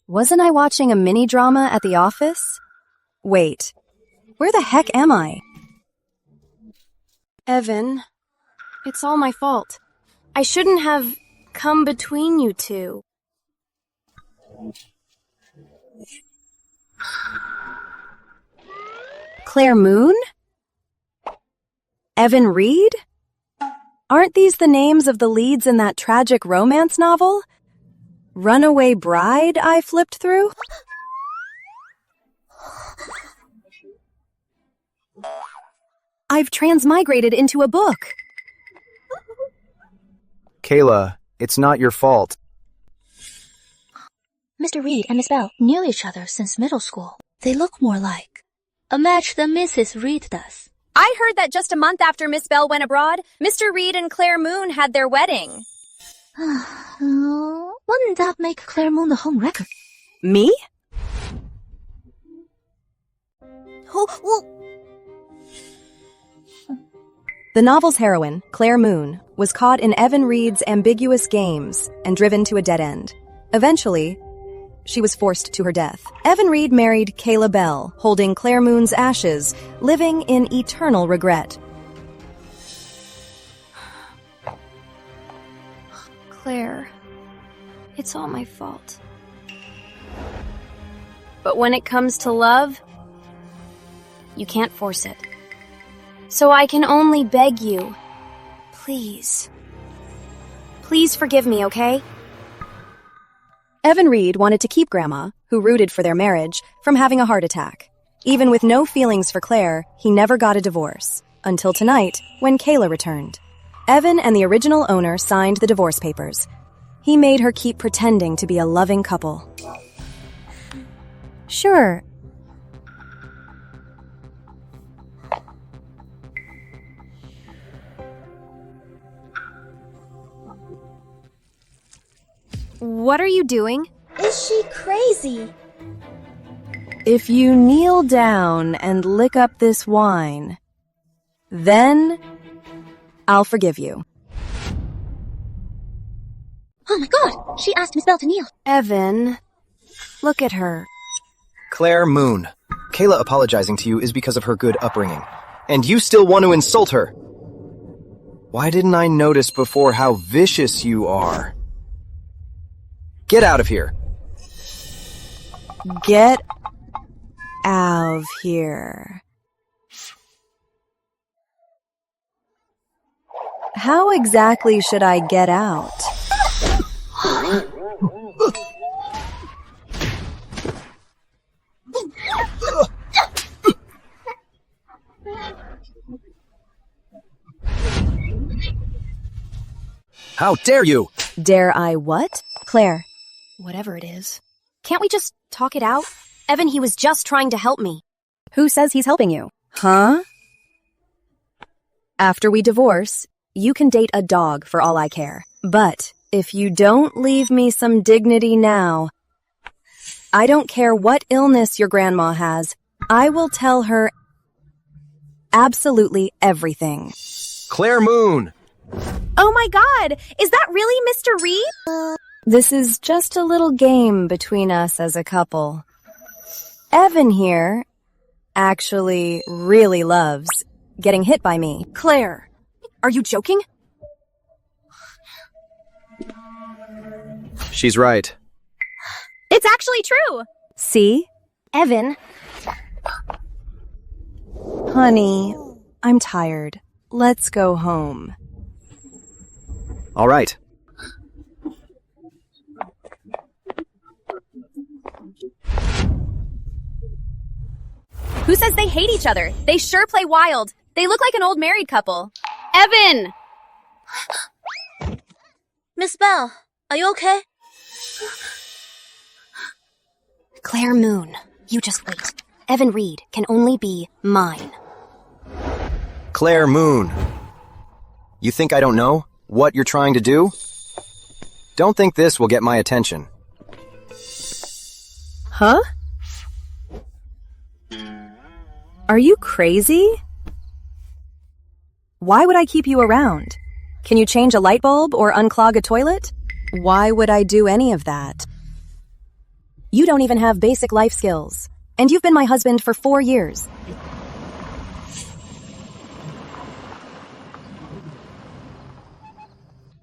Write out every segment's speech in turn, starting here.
Wasn't I watching a mini drama at the office? Wait, where the heck am I? Evan, it's all my fault. I shouldn't have come between you two. Claire Moon? Evan Reed? Aren't these the names of the leads in that tragic romance novel? Runaway Bride I flipped through? I've transmigrated into a book. Kayla, it's not your fault. Mr. Reed and Miss Bell knew each other since middle school. They look more like a match than Mrs. Reed does. I heard that just a month after Miss Bell went abroad, Mr. Reed and Claire Moon had their wedding. Wouldn't that make Claire Moon the home wrecker? Me? The novel's heroine, Claire Moon, was caught in Evan Reed's ambiguous games and driven to a dead end. Eventually, she was forced to her death. Evan Reed married Kayla Bell, holding Claire Moon's ashes, living in eternal regret. Claire, it's all my fault. But when it comes to love, you can't force it. So I can only beg you, please. Please forgive me, okay? Evan Reed wanted to keep Grandma, who rooted for their marriage, from having a heart attack. Even with no feelings for Claire, he never got a divorce. Until tonight, when Kayla returned. Evan and the original owner signed the divorce papers. He made her keep pretending to be a loving couple. Sure. What are you doing? Is she crazy? If you kneel down and lick up this wine, then I'll forgive you. Oh my god! She asked Miss Bell to kneel. Evan, look at her. Claire Moon, Kayla apologizing to you is because of her good upbringing. And you still want to insult her. Why didn't I notice before how vicious you are? Get out of here. Get out of here. How exactly should I get out? How dare you? Dare I what? Claire. Whatever it is. Can't we just talk it out? Evan, he was just trying to help me. Who says he's helping you? Huh? After we divorce, you can date a dog for all I care. But if you don't leave me some dignity now, I don't care what illness your grandma has, I will tell her absolutely everything. Claire Moon! Oh my God! Is that really Mr. Reed? This is just a little game between us as a couple. Evan here actually really loves getting hit by me. Claire, are you joking? She's right. It's actually true! See? Evan. Honey, I'm tired. Let's go home. All right. Who says they hate each other? They sure play wild. They look like an old married couple. Evan! Miss Bell, are you okay? Claire Moon, you just wait. Evan Reed can only be mine. Claire Moon. You think I don't know what you're trying to do? Don't think this will get my attention. Huh? Are you crazy? Why would I keep you around? Can you change a light bulb or unclog a toilet? Why would I do any of that? You don't even have basic life skills. And you've been my husband for 4 years.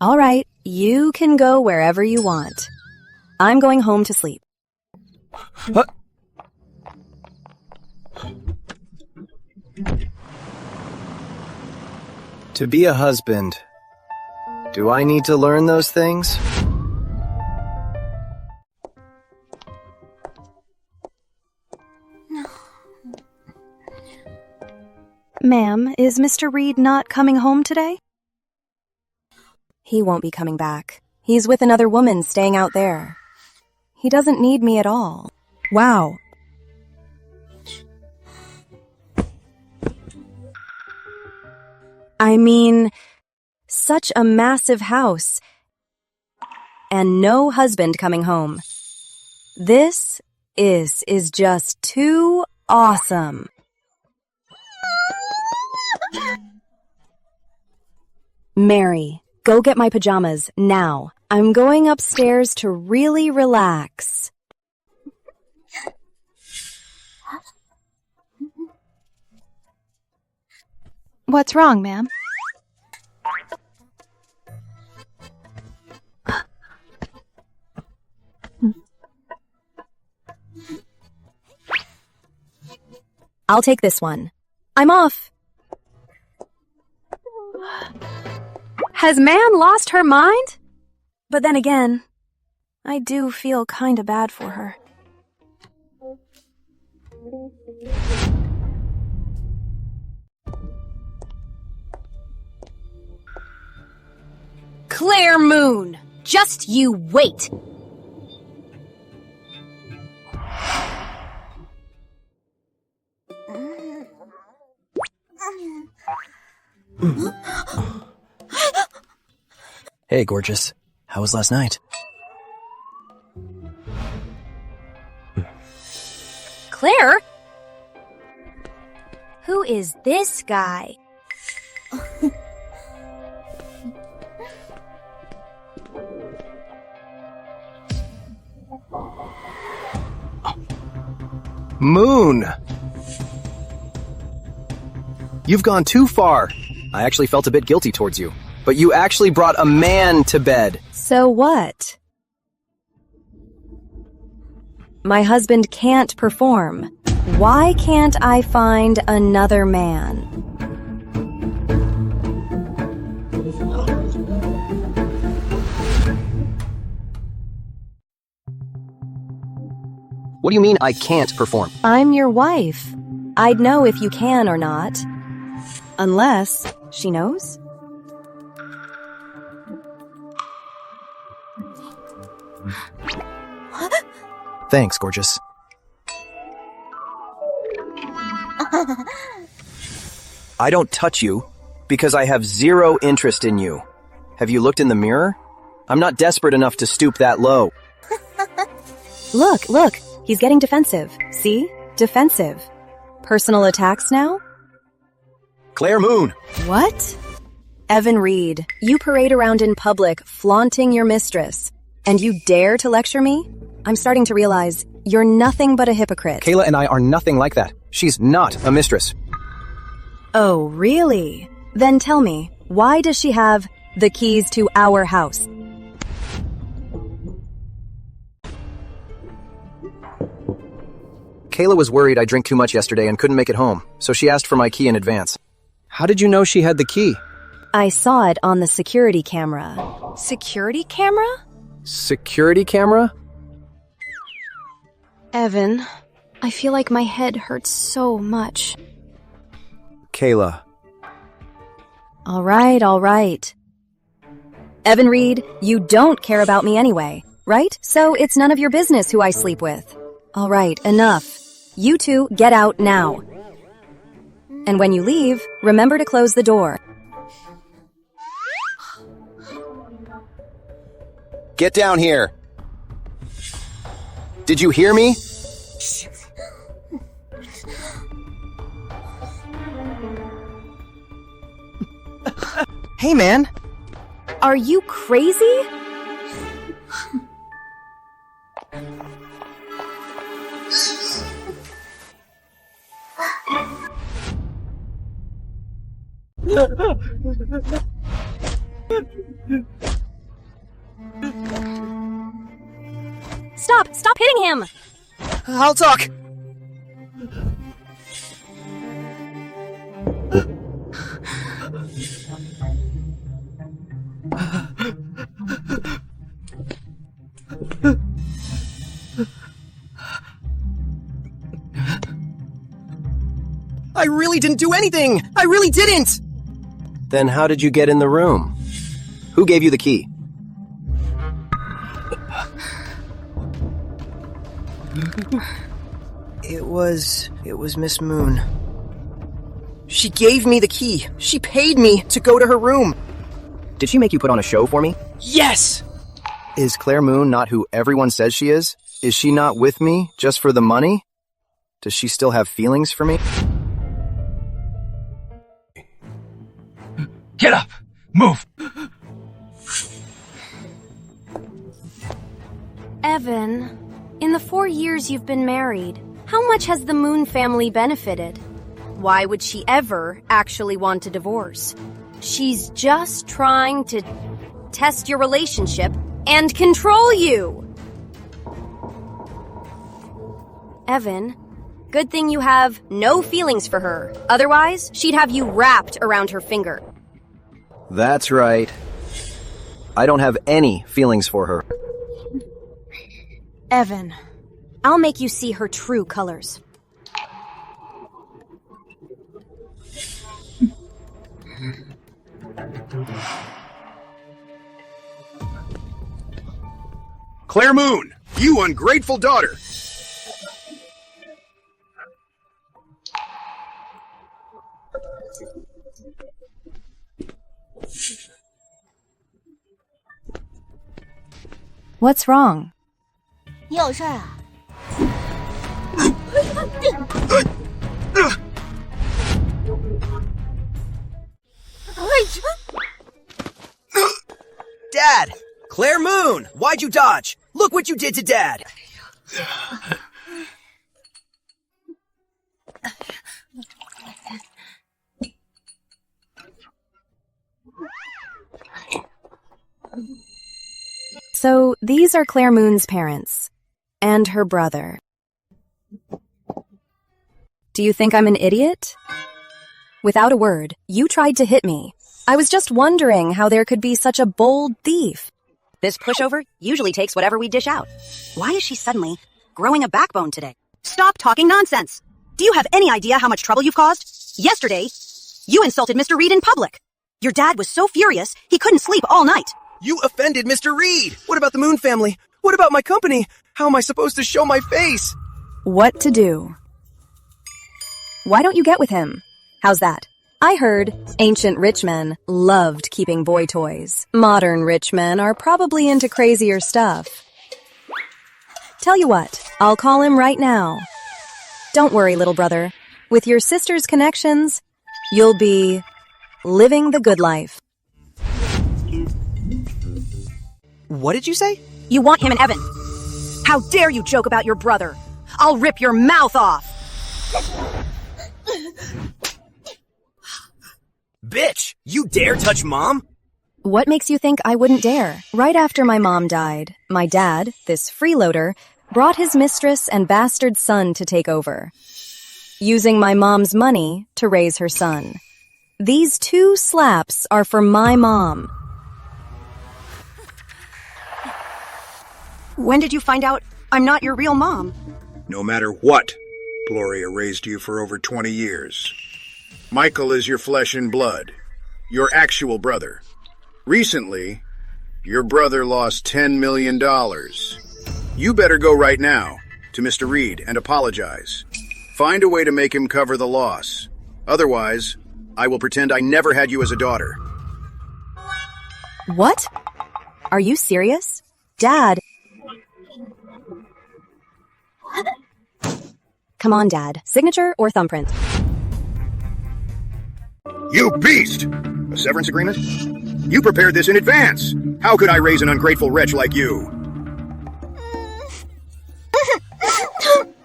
All right, you can go wherever you want. I'm going home to sleep. To be a husband, do I need to learn those things? Ma'am, is Mr. Reed not coming home today? He won't be coming back. He's with another woman staying out there. He doesn't need me at all. Wow. I mean, such a massive house. And no husband coming home. This is just too awesome. Mary, go get my pajamas, now. I'm going upstairs to really relax. What's wrong, ma'am? I'll take this one. I'm off. Has man lost her mind? But then again, I do feel kinda bad for her. Claire Moon! Just you wait! Hey, gorgeous. How was last night? Claire? Who is this guy? Moon! You've gone too far. I actually felt a bit guilty towards you. But you actually brought a man to bed. So what? My husband can't perform. Why can't I find another man? What do you mean I can't perform? I'm your wife. I'd know if you can or not. Unless she knows. Thanks, gorgeous. I don't touch you because I have zero interest in you. Have you looked in the mirror? I'm not desperate enough to stoop that low. Look, he's getting defensive. See? Defensive. Personal attacks now? Claire Moon! What? Evan Reed, you parade around in public flaunting your mistress, and you dare to lecture me? I'm starting to realize you're nothing but a hypocrite. Kayla and I are nothing like that. She's not a mistress. Oh, really? Then tell me, why does she have the keys to our house? Kayla was worried I drank too much yesterday and couldn't make it home, so she asked for my key in advance. How did you know she had the key? I saw it on the security camera. Security camera? Security camera? Evan, I feel like my head hurts so much. Kayla. All right. Evan Reed, you don't care about me anyway, right? So it's none of your business who I sleep with. All right, enough. You two get out now. And when you leave, remember to close the door. Get down here. Did you hear me? Hey, man. Are you crazy? Stop hitting him! I'll talk. I really didn't do anything! I really didn't! Then how did you get in the room? Who gave you the key? It was Miss Moon. She gave me the key. She paid me to go to her room. Did she make you put on a show for me? Yes! Is Claire Moon not who everyone says she is? Is she not with me just for the money? Does she still have feelings for me? Get up! Move! Evan, in the 4 years you've been married, how much has the Moon family benefited? Why would she ever actually want a divorce? She's just trying to test your relationship and control you! Evan, good thing you have no feelings for her. Otherwise, she'd have you wrapped around her finger. That's right. I don't have any feelings for her. Evan, I'll make you see her true colors. Claire Moon, you ungrateful daughter! What's wrong? 你有事儿啊？ Dad! Claire Moon! Why'd you dodge? Look what you did to Dad! So, these are Claire Moon's parents. And her brother. Do you think I'm an idiot? Without a word, you tried to hit me. I was just wondering how there could be such a bold thief. This pushover usually takes whatever we dish out. Why is she suddenly growing a backbone today? Stop talking nonsense! Do you have any idea how much trouble you've caused? Yesterday, you insulted Mr. Reed in public. Your dad was so furious, he couldn't sleep all night. You offended Mr. Reed! What about the Moon family? What about my company? How am I supposed to show my face? What to do? Why don't you get with him? How's that? I heard ancient rich men loved keeping boy toys. Modern rich men are probably into crazier stuff. Tell you what, I'll call him right now. Don't worry, little brother. With your sister's connections, you'll be living the good life. What did you say? You want him and Evan. How dare you joke about your brother? I'll rip your mouth off! Bitch! You dare touch Mom? What makes you think I wouldn't dare? Right after my mom died, my dad, this freeloader, brought his mistress and bastard son to take over, using my mom's money to raise her son. These 2 slaps are for my mom. When did you find out I'm not your real mom? No matter what, Gloria raised you for over 20 years. Michael is your flesh and blood, your actual brother. Recently, your brother lost $10 million. You better go right now to Mr. Reed and apologize. Find a way to make him cover the loss. Otherwise, I will pretend I never had you as a daughter. What? Are you serious? Dad. Come on, Dad. Signature or thumbprint? You beast! A severance agreement? You prepared this in advance. How could I raise an ungrateful wretch like you?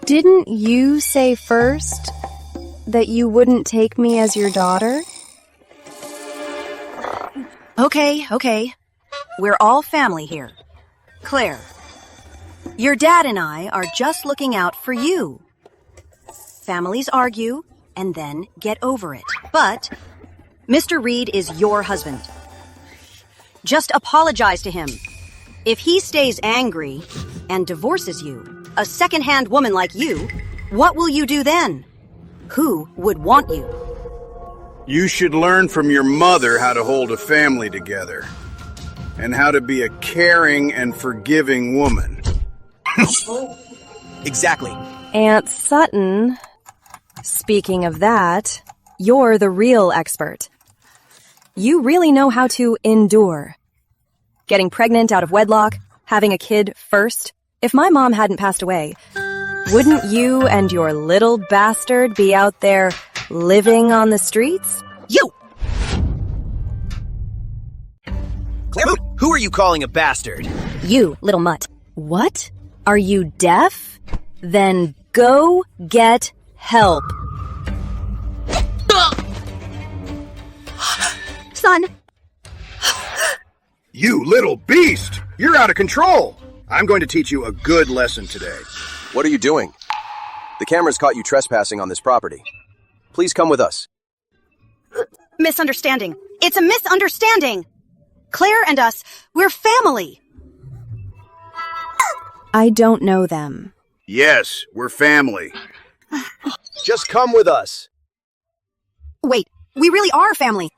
Didn't you say first that you wouldn't take me as your daughter? Okay. We're all family here. Claire, your dad and I are just looking out for you. Families argue and then get over it. But Mr. Reed is your husband. Just apologize to him. If he stays angry and divorces you, a second-hand woman like you, what will you do then? Who would want you? You should learn from your mother how to hold a family together and how to be a caring and forgiving woman. Exactly. Aunt Sutton, speaking of that, you're the real expert. You really know how to endure. Getting pregnant out of wedlock, having a kid first. If my mom hadn't passed away, wouldn't you and your little bastard be out there living on the streets? You! Claire, who are you calling a bastard? You, little mutt. What? Are you deaf? Then go get help. Son! You little beast! You're out of control! I'm going to teach you a good lesson today. What are you doing? The cameras caught you trespassing on this property. Please come with us. Misunderstanding. It's a misunderstanding. Claire and us, we're family. I don't know them. Yes, we're family. Just come with us. Wait, we really are family.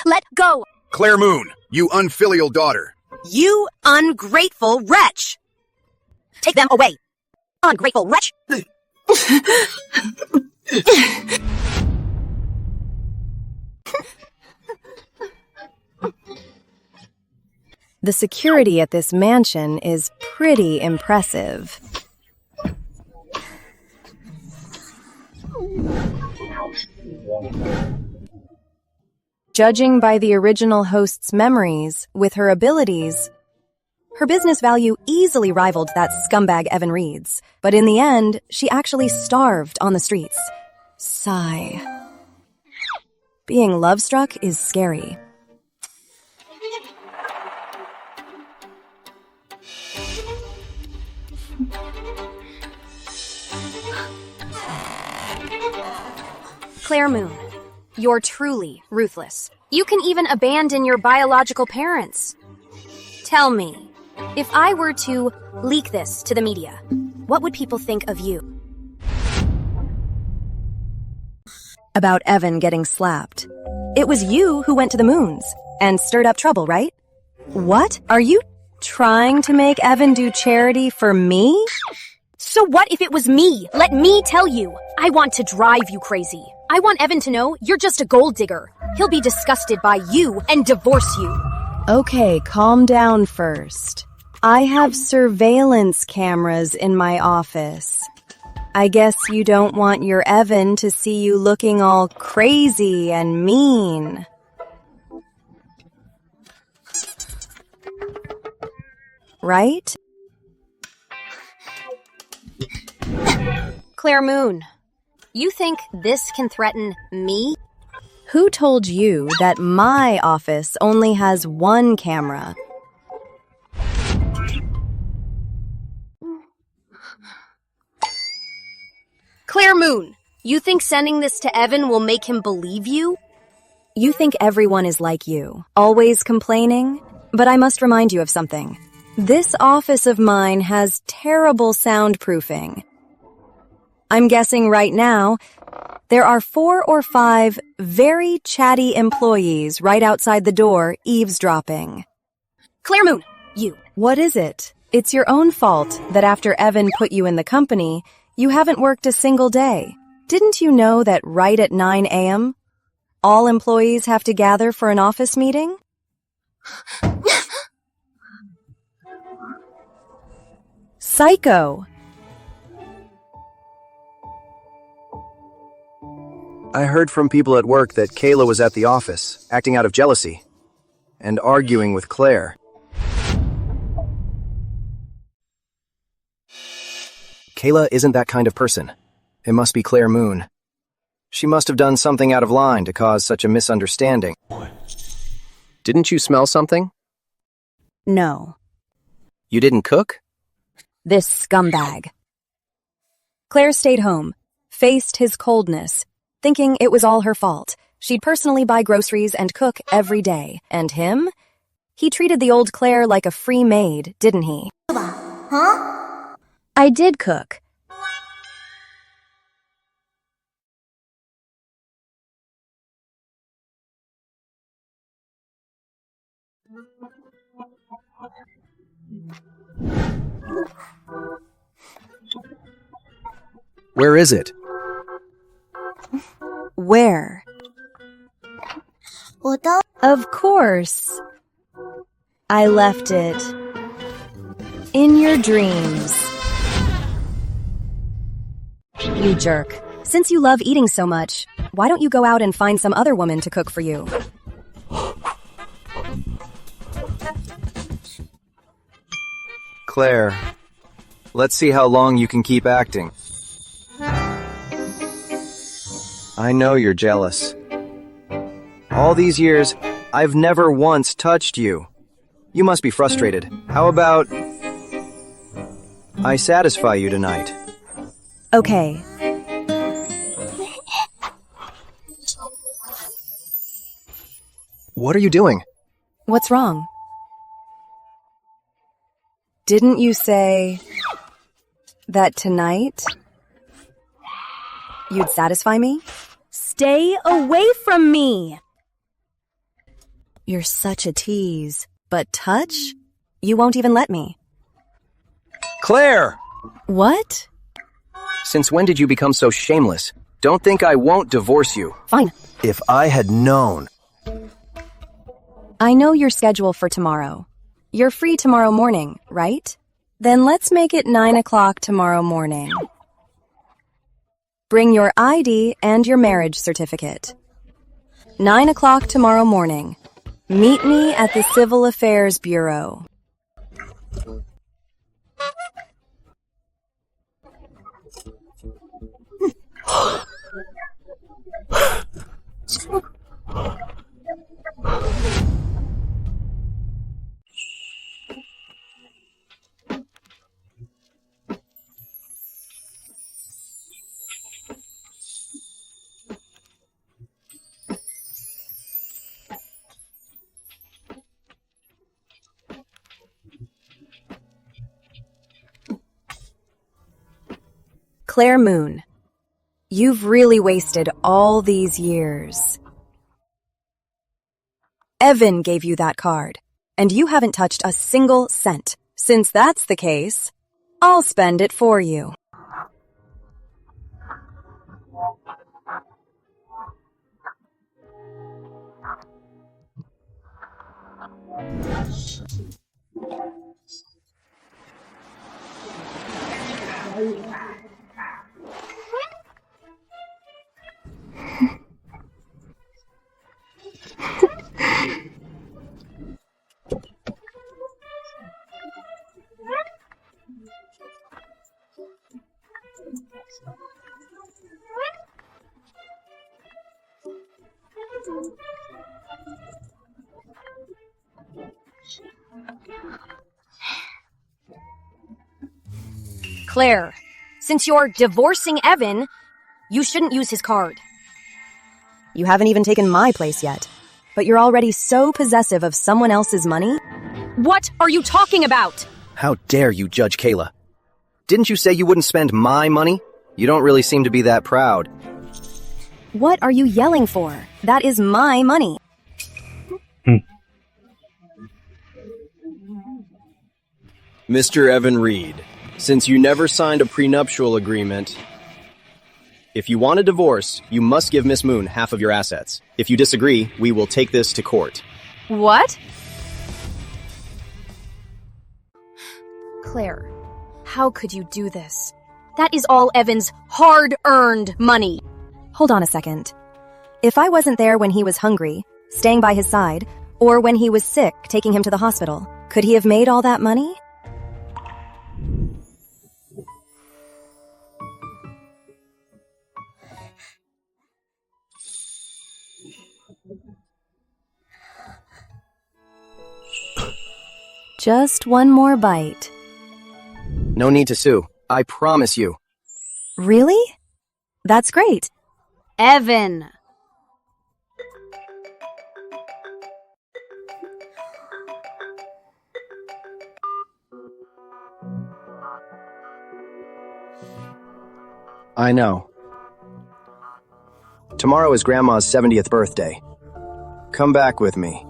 Let go. Claire Moon, you unfilial daughter. You ungrateful wretch. Take them away. Ungrateful wretch. The security at this mansion is pretty impressive. Judging by the original host's memories, with her abilities, her business value easily rivaled that scumbag Evan Reed's. But in the end, she actually starved on the streets. Sigh. Being love-struck is scary. Claire Moon, you're truly ruthless. You can even abandon your biological parents. Tell me, if I were to leak this to the media, what would people think of you? About Evan getting slapped. It was you who went to the moons and stirred up trouble, right? What? Are you trying to make Evan do charity for me? So what if it was me? Let me tell you. I want to drive you crazy. I want Evan to know you're just a gold digger. He'll be disgusted by you and divorce you. Okay, calm down first. I have surveillance cameras in my office. I guess you don't want your Evan to see you looking all crazy and mean. Right? Claire Moon, you think this can threaten me? Who told you that my office only has one camera? Claire Moon, you think sending this to Evan will make him believe you? You think everyone is like you, always complaining? But I must remind you of something. This office of mine has terrible soundproofing. I'm guessing right now, there are 4 or 5 very chatty employees right outside the door eavesdropping. Claire Moon, you. What is it? It's your own fault that after Evan put you in the company, you haven't worked a single day. Didn't you know that right at 9 a.m., all employees have to gather for an office meeting? Psycho! I heard from people at work that Kayla was at the office, acting out of jealousy. and arguing with Claire. Kayla isn't that kind of person. It must be Claire Moon. She must have done something out of line to cause such a misunderstanding. Didn't you smell something? No. You didn't cook? This scumbag. Claire stayed home, faced his coldness, thinking it was all her fault. She'd personally buy groceries and cook every day. And him? He treated the old Claire like a free maid, didn't he? Huh? I did cook. Where is it? Where? Of course. I left it. In your dreams. You jerk. Since you love eating so much, why don't you go out and find some other woman to cook for you? Claire, let's see how long you can keep acting. I know you're jealous. All these years, I've never once touched you. You must be frustrated. How about I satisfy you tonight? Okay. What are you doing? What's wrong? Didn't you say that tonight you'd satisfy me? Stay away from me! You're such a tease. But touch? You won't even let me. Claire! What? Since when did you become so shameless? Don't think I won't divorce you. Fine. If I had known. I know your schedule for tomorrow. You're free tomorrow morning, right? Then let's make it 9 o'clock tomorrow morning. Bring your ID and your marriage certificate. 9 o'clock tomorrow morning. Meet me at the Civil Affairs Bureau. Claire Moon, you've really wasted all these years. Evan gave you that card, and you haven't touched a single cent. Since that's the case, I'll spend it for you. Claire, since you're divorcing Evan, you shouldn't use his card. You haven't even taken my place yet, but you're already so possessive of someone else's money? What are you talking about? How dare you judge Kayla? Didn't you say you wouldn't spend my money? You don't really seem to be that proud. What are you yelling for? That is my money. Mr. Evan Reed, since you never signed a prenuptial agreement, if you want a divorce, you must give Miss Moon half of your assets. If you disagree, we will take this to court. What? Claire, how could you do this? That is all Evan's hard-earned money. Hold on a second. If I wasn't there when he was hungry, staying by his side, Or when he was sick, taking him to the hospital. Could he have made all that money? Just one more bite. No need to sue. I promise you. Really? That's great. Evan! I know. Tomorrow is Grandma's 70th birthday. Come back with me.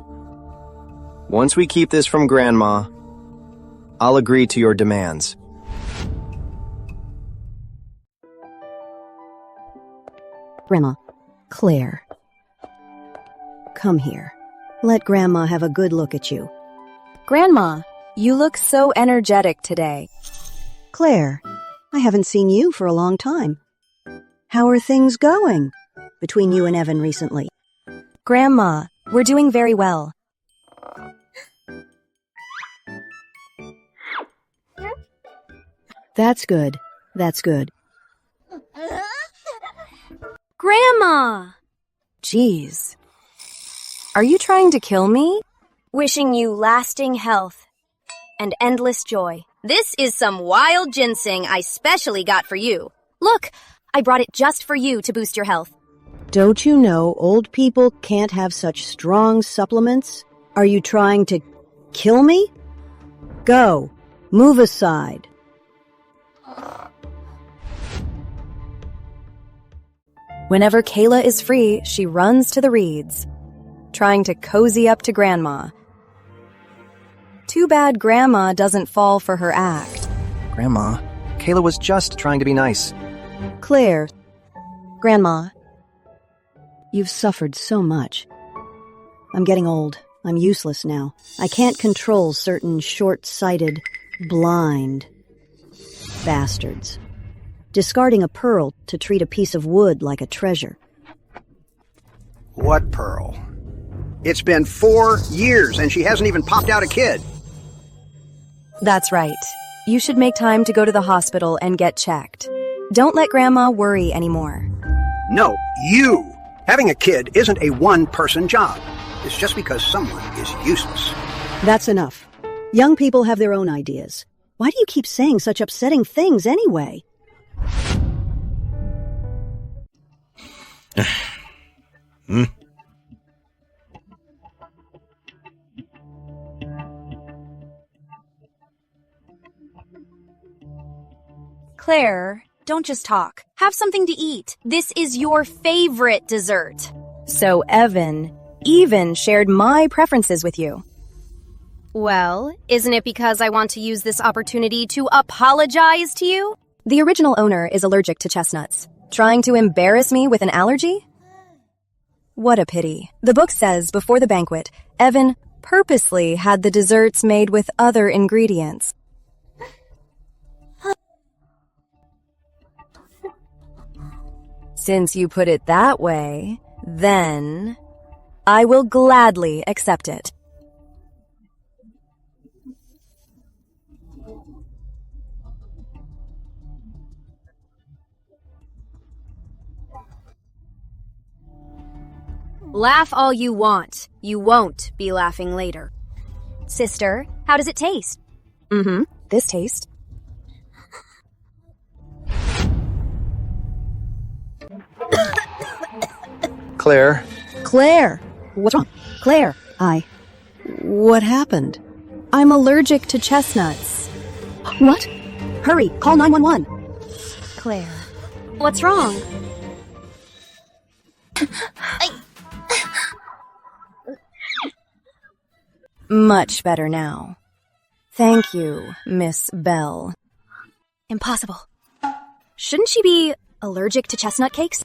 Once we keep this from Grandma, I'll agree to your demands. Grandma, Claire. Come here. Let Grandma have a good look at you. Grandma, you look so energetic today. Claire, I haven't seen you for a long time. How are things going between you and Evan recently? Grandma, we're doing very well. That's good. That's good. Grandma! Jeez. Are you trying to kill me? Wishing you lasting health and endless joy. This is some wild ginseng I specially got for you. Look, I brought it just for you to boost your health. Don't you know old people can't have such strong supplements? Are you trying to kill me? Go. Move aside. Whenever Kayla is free, she runs to the reeds, trying to cozy up to Grandma. Too bad Grandma doesn't fall for her act. Grandma, Kayla was just trying to be nice. Claire. Grandma. You've suffered so much. I'm getting old. I'm useless now. I can't control certain short-sighted, blind bastards. Discarding a pearl to treat a piece of wood like a treasure. What pearl? It's been 4 years and she hasn't even popped out a kid. That's right. You should make time to go to the hospital and get checked. Don't let Grandma worry anymore. No, you! Having a kid isn't a one-person job. It's just because someone is useless. That's enough. Young people have their own ideas. Why do you keep saying such upsetting things anyway? Claire, don't just talk. Have something to eat. This is your favorite dessert. So Evan even shared my preferences with you. Well, isn't it because I want to use this opportunity to apologize to you? The original owner is allergic to chestnuts. Trying to embarrass me with an allergy? What a pity. The book says before the banquet, Evan purposely had the desserts made with other ingredients. Since you put it that way, then I will gladly accept it. Laugh all you want. You won't be laughing later. Sister, how does it taste? This taste. Claire, Claire! What's wrong? Claire! What happened? I'm allergic to chestnuts. What? Hurry, call 911. Claire, what's wrong? Much better now. Thank you, Miss Bell. Impossible. Shouldn't she be allergic to chestnut cakes?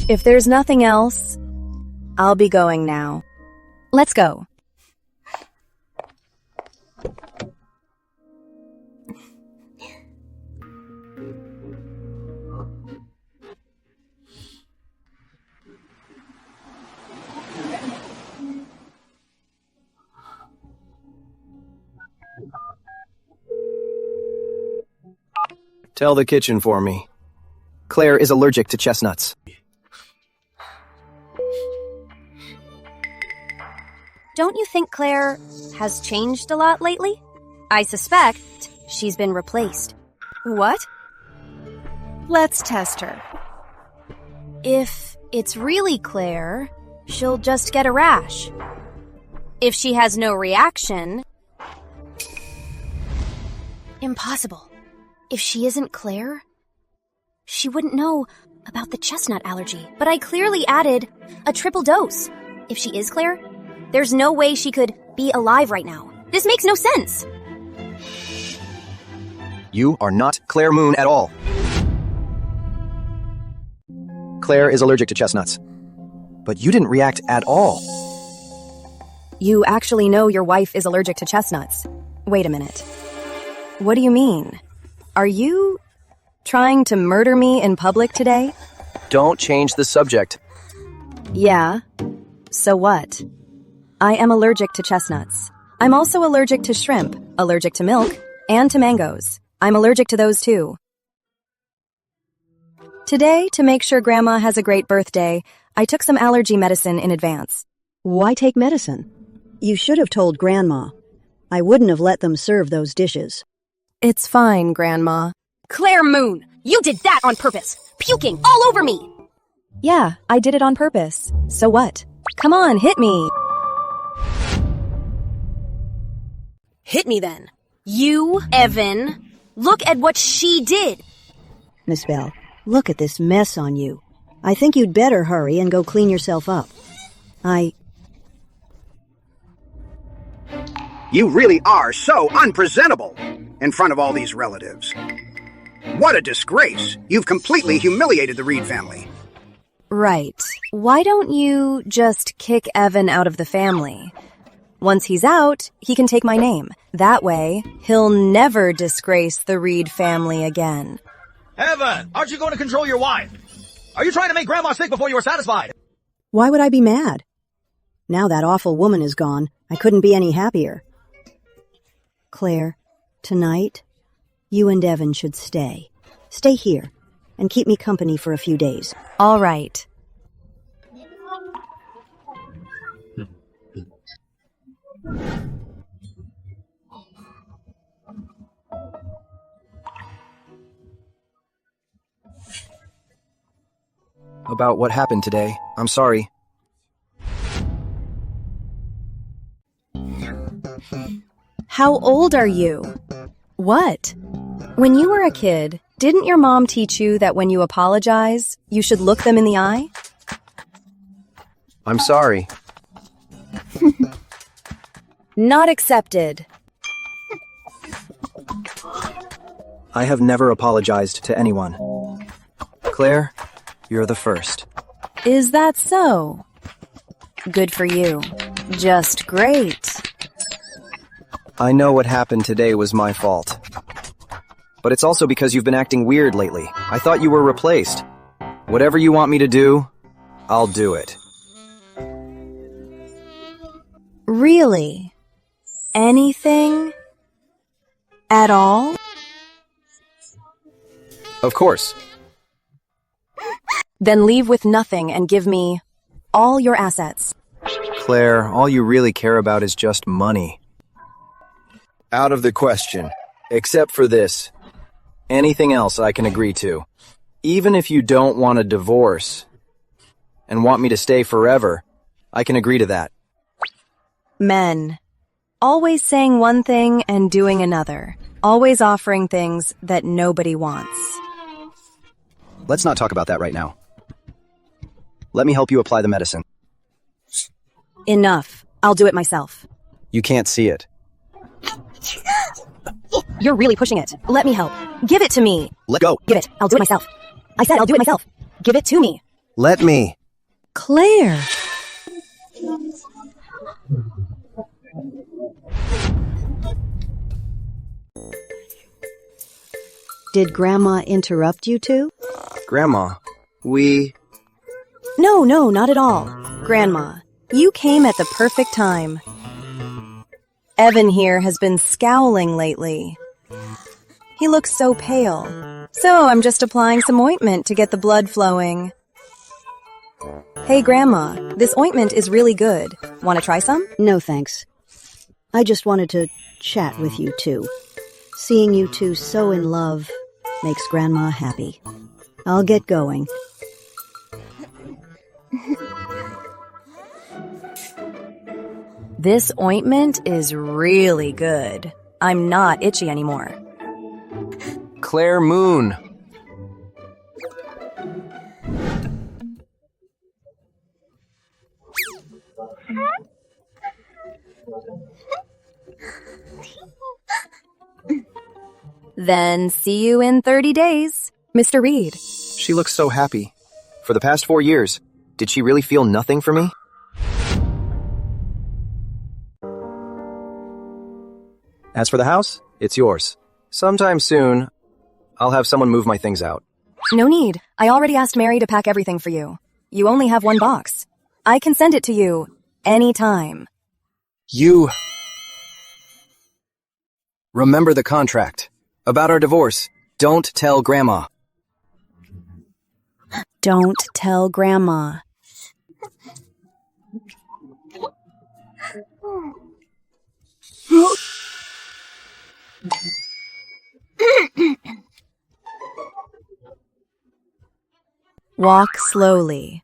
If there's nothing else, I'll be going now. Let's go. Tell the kitchen for me. Claire is allergic to chestnuts. Don't you think Claire has changed a lot lately? I suspect she's been replaced. What? Let's test her. If it's really Claire, she'll just get a rash. If she has no reaction... Impossible. If she isn't Claire, she wouldn't know about the chestnut allergy. But I clearly added a triple dose. If she is Claire, there's no way she could be alive right now. This makes no sense. You are not Claire Moon at all. Claire is allergic to chestnuts. But you didn't react at all. You actually know your wife is allergic to chestnuts. Wait a minute. What do you mean? Are you trying to murder me in public today? Don't change the subject. Yeah. So what? I am allergic to chestnuts. I'm also allergic to shrimp, allergic to milk, and to mangoes. I'm allergic to those too. Today, to make sure Grandma has a great birthday, I took some allergy medicine in advance. Why take medicine? You should have told Grandma. I wouldn't have let them serve those dishes. It's fine, Grandma. Claire Moon, you did that on purpose. Puking all over me. Yeah, I did it on purpose. So what? Come on, hit me. Hit me then. You, Evan, look at what she did. Miss Bell, look at this mess on you. I think you'd better hurry and go clean yourself up. You really are so unpresentable in front of all these relatives. What a disgrace. You've completely humiliated the Reed family. Right. Why don't you just kick Evan out of the family? Once he's out, he can take my name. That way, he'll never disgrace the Reed family again. Evan, aren't you going to control your wife? Are you trying to make Grandma sick before you were satisfied? Why would I be mad? Now that awful woman is gone, I couldn't be any happier. Claire, tonight, you and Evan should stay. Stay here and keep me company for a few days. All right. About what happened today. I'm sorry. How old are you? What? When you were a kid, didn't your mom teach you that when you apologize, you should look them in the eye? I'm sorry. Not accepted. I have never apologized to anyone. Claire, you're the first. Is that so? Good for you. Just great. I know what happened today was my fault. But it's also because you've been acting weird lately. I thought you were replaced. Whatever you want me to do, I'll do it. Really? Anything? At all? Of course. Then leave with nothing and give me all your assets. Claire, all you really care about is just money. Out of the question. Except for this. Anything else I can agree to. Even if you don't want a divorce and want me to stay forever, I can agree to that. Men. Always saying one thing and doing another. Always offering things that nobody wants. Let's not talk about that right now. Let me help you apply the medicine. Enough. I'll do it myself. You can't see it. You're really pushing it. Let me help. Give it to me. Let go. Give it. I'll do it myself. I said I'll do it myself. Give it to me. Let me. Claire. Did Grandma interrupt you two? Grandma, No, not at all. Grandma, you came at the perfect time. Evan here has been scowling lately. He looks so pale, So I'm just applying some ointment to get the blood flowing. Hey, Grandma, this ointment is really good. Want to try some? No, thanks. I just wanted to chat with you two. Seeing you two so in love makes Grandma happy. I'll get going. This ointment is really good. I'm not itchy anymore. Claire Moon. Then see you in 30 days, Mr. Reed. She looks so happy. For the past 4 years, did she really feel nothing for me? As for the house, it's yours. Sometime soon, I'll have someone move my things out. No need. I already asked Mary to pack everything for you. You only have one box. I can send it to you anytime. You... Remember the contract. About our divorce. Don't tell Grandma. Don't tell Grandma. Walk slowly.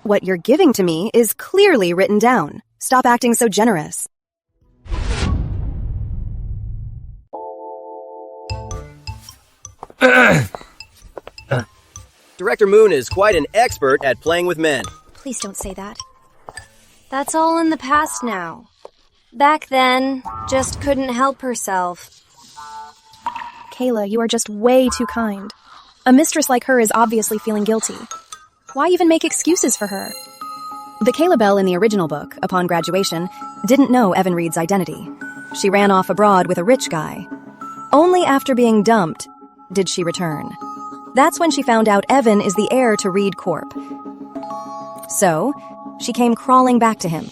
What you're giving to me is clearly written down. Stop acting so generous. Director Moon is quite an expert at playing with men. Please don't say that. That's all in the past now. Back then, just couldn't help herself. Kayla, you are just way too kind. A mistress like her is obviously feeling guilty. Why even make excuses for her? The Kayla Bell in the original book, upon graduation, didn't know Evan Reed's identity. She ran off abroad with a rich guy. Only after being dumped did she return. That's when she found out Evan is the heir to Reed Corp. So, she came crawling back to him.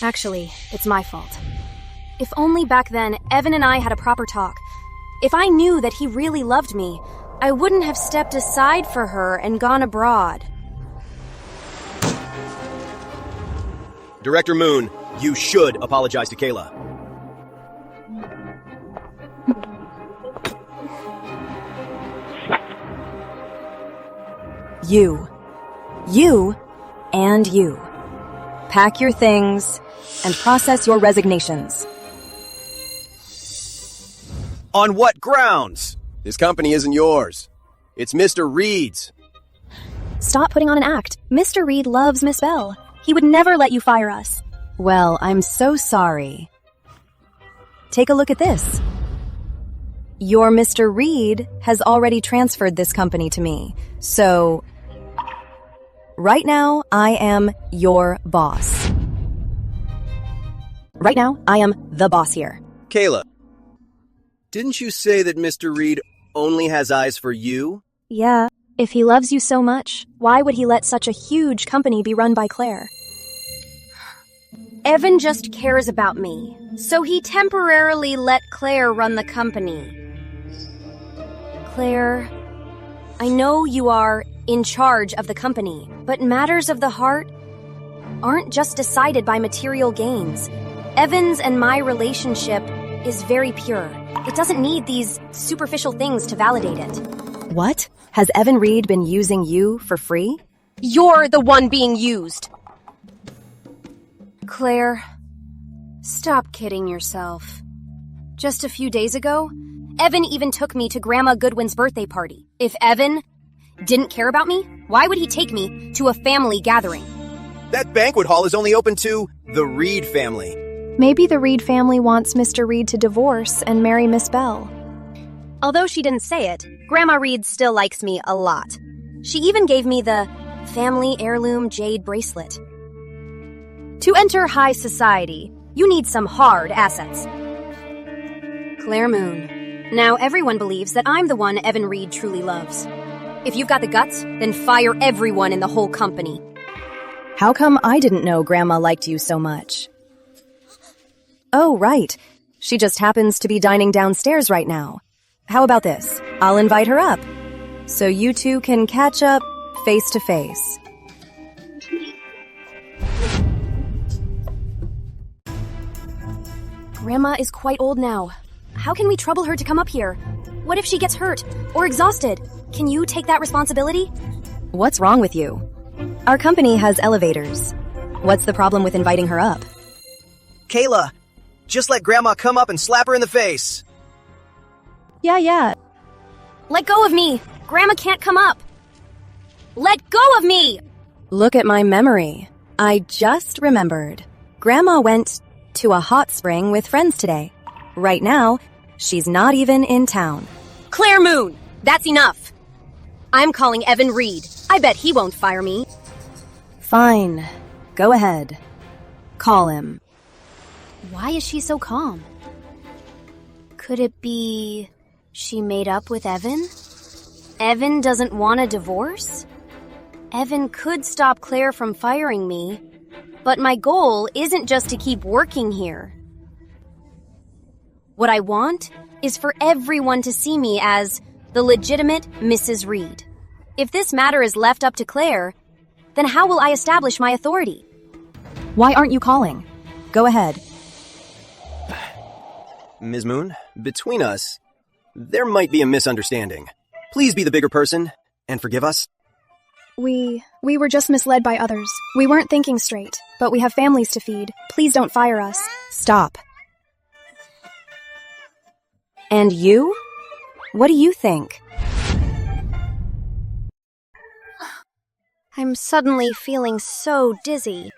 Actually, it's my fault. If only back then Evan and I had a proper talk. If I knew that he really loved me, I wouldn't have stepped aside for her and gone abroad. Director Moon, you should apologize to Kayla. You, and you. Pack your things and process your resignations. On what grounds? This company isn't yours. It's Mr. Reed's. Stop putting on an act. Mr. Reed loves Miss Bell. He would never let you fire us. Well, I'm so sorry. Take a look at this. Your Mr. Reed has already transferred this company to me, so... Right now, I am your boss. Right now, I am the boss here. Kayla, didn't you say that Mr. Reed only has eyes for you? Yeah. If he loves you so much, why would he let such a huge company be run by Claire? Evan just cares about me, so he temporarily let Claire run the company. Claire, I know you are in charge of the company, but matters of the heart aren't just decided by material gains. Evan's and my relationship is very pure. It doesn't need these superficial things to validate it. What? Has Evan Reed been using you for free? You're the one being used. Claire, stop kidding yourself. Just a few days ago, Evan even took me to Grandma Goodwin's birthday party. If Evan didn't care about me, why would he take me to a family gathering? That banquet hall is only open to the Reed family. Maybe the Reed family wants Mr. Reed to divorce and marry Miss Bell. Although she didn't say it, Grandma Reed still likes me a lot. She even gave me the family heirloom jade bracelet. To enter high society, you need some hard assets. Claire Moon. Now everyone believes that I'm the one Evan Reed truly loves. If you've got the guts, then fire everyone in the whole company. How come I didn't know Grandma liked you so much? Oh, right. She just happens to be dining downstairs right now. How about this? I'll invite her up, so you two can catch up face to face. Grandma is quite old now. How can we trouble her to come up here? What if she gets hurt or exhausted? Can you take that responsibility? What's wrong with you? Our company has elevators. What's the problem with inviting her up? Kayla, just let Grandma come up and slap her in the face. Yeah. Let go of me! Grandma can't come up! Let go of me! Look at my memory. I just remembered. Grandma went to a hot spring with friends today. Right now, she's not even in town. Claire Moon! That's enough! I'm calling Evan Reed. I bet he won't fire me. Fine. Go ahead. Call him. Why is she so calm? Could it be she made up with Evan? Evan doesn't want a divorce? Evan could stop Claire from firing me, but my goal isn't just to keep working here. What I want is for everyone to see me as the legitimate Mrs. Reed. If this matter is left up to Claire, then how will I establish my authority? Why aren't you calling? Go ahead. Ms. Moon, between us, there might be a misunderstanding. Please be the bigger person and forgive us. We were just misled by others. We weren't thinking straight, but we have families to feed. Please don't fire us. Stop. And you? What do you think? I'm suddenly feeling so dizzy.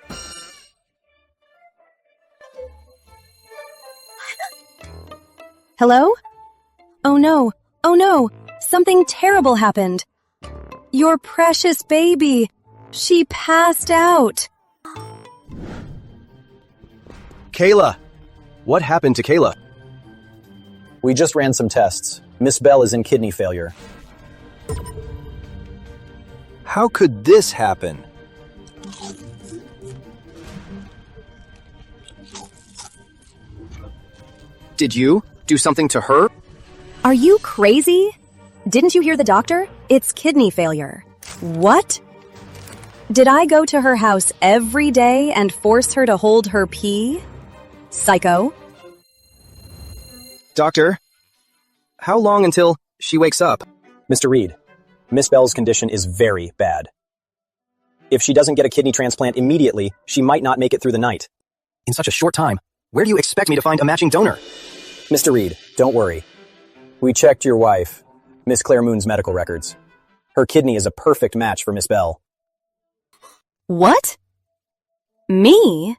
Hello? Oh no, something terrible happened. Your precious baby. She passed out. Kayla! What happened to Kayla? We just ran some tests. Miss Bell is in kidney failure. How could this happen? Did you do something to her? Are you crazy? Didn't you hear the doctor? It's kidney failure. What? Did I go to her house every day and force her to hold her pee? Psycho. Doctor, how long until she wakes up? Mr. Reed, Miss Bell's condition is very bad. If she doesn't get a kidney transplant immediately, she might not make it through the night. In such a short time, where do you expect me to find a matching donor? Mr. Reed, don't worry. We checked your wife, Miss Claire Moon's medical records. Her kidney is a perfect match for Miss Bell. What? Me?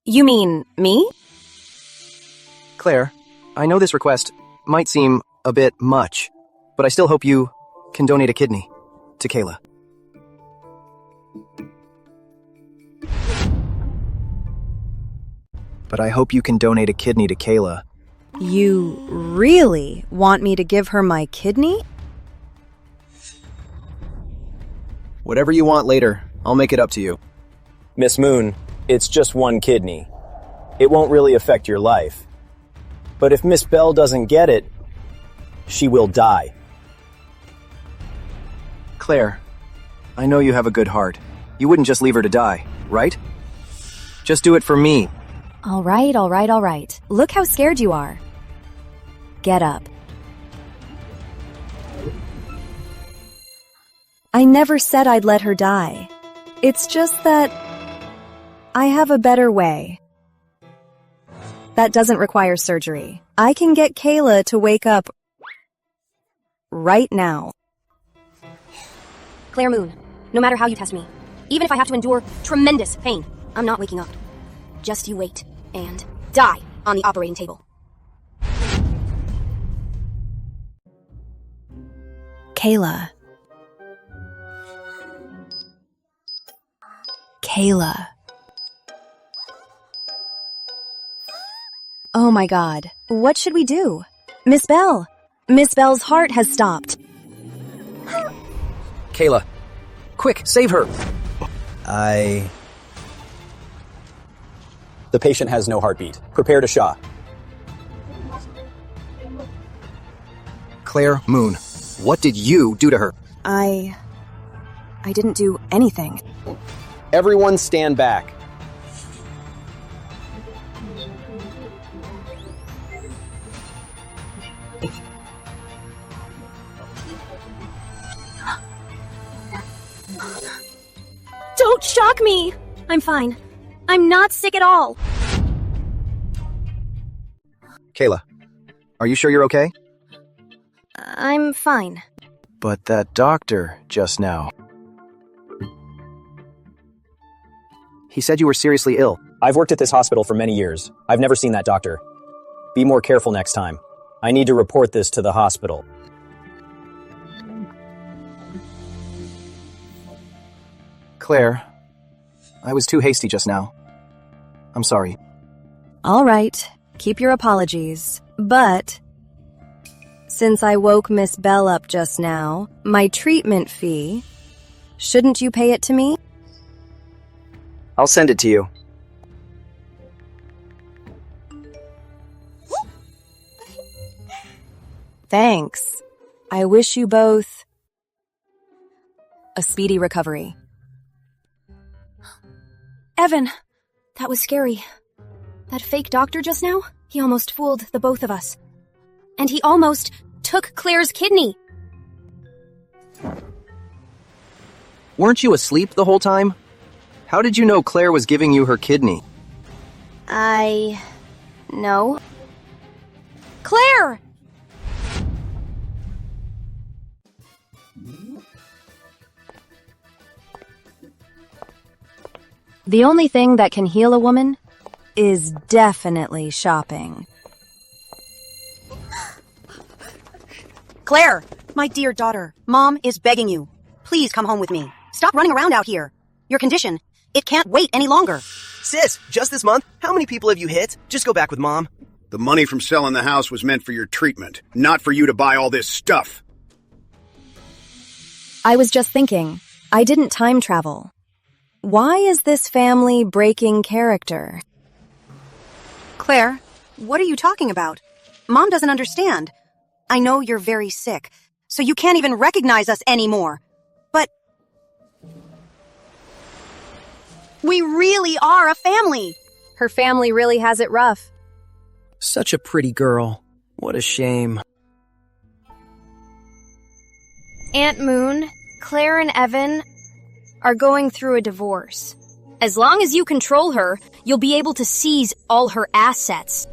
You mean me? Claire, I know this request might seem a bit much, but I still hope you can donate a kidney to Kayla. But I hope you can donate a kidney to Kayla. You really want me to give her my kidney? Whatever you want later, I'll make it up to you. Miss Moon, it's just one kidney. It won't really affect your life. But if Miss Bell doesn't get it, she will die. Claire, I know you have a good heart. You wouldn't just leave her to die, right? Just do it for me. All right. Look how scared you are. Get up. I never said I'd let her die. It's just that I have a better way. That doesn't require surgery. I can get Kayla to wake up right now. Claire Moon, no matter how you test me, even if I have to endure tremendous pain, I'm not waking up. Just you wait and die on the operating table. Kayla. Oh my God. What should we do? Miss Bell. Miss Bell's heart has stopped. Kayla. Quick, save her! The patient has no heartbeat. Prepare to SHA. Claire Moon, what did you do to her? I didn't do anything. Everyone stand back. Don't shock me! I'm fine. I'm not sick at all. Kayla, are you sure you're okay? I'm fine. But that doctor just now. He said you were seriously ill. I've worked at this hospital for many years. I've never seen that doctor. Be more careful next time. I need to report this to the hospital. Claire, I was too hasty just now. I'm sorry. All right, keep your apologies. But since I woke Miss Bell up just now, my treatment fee, shouldn't you pay it to me? I'll send it to you. Thanks. I wish you both a speedy recovery. Evan, that was scary. That fake doctor just now, he almost fooled the both of us. And he almost took Claire's kidney. Weren't you asleep the whole time? How did you know Claire was giving you her kidney? No. Claire! The only thing that can heal a woman is definitely shopping. Claire, my dear daughter, Mom is begging you. Please come home with me. Stop running around out here. Your condition, it can't wait any longer. Sis, just this month, how many people have you hit? Just go back with Mom. The money from selling the house was meant for your treatment, not for you to buy all this stuff. I was just thinking, I didn't time travel. Why is this family breaking character? Claire, what are you talking about? Mom doesn't understand. I know you're very sick, so you can't even recognize us anymore. But we really are a family. Her family really has it rough. Such a pretty girl. What a shame. Aunt Moon, Claire and Evan are going through a divorce. As long as you control her, you'll be able to seize all her assets.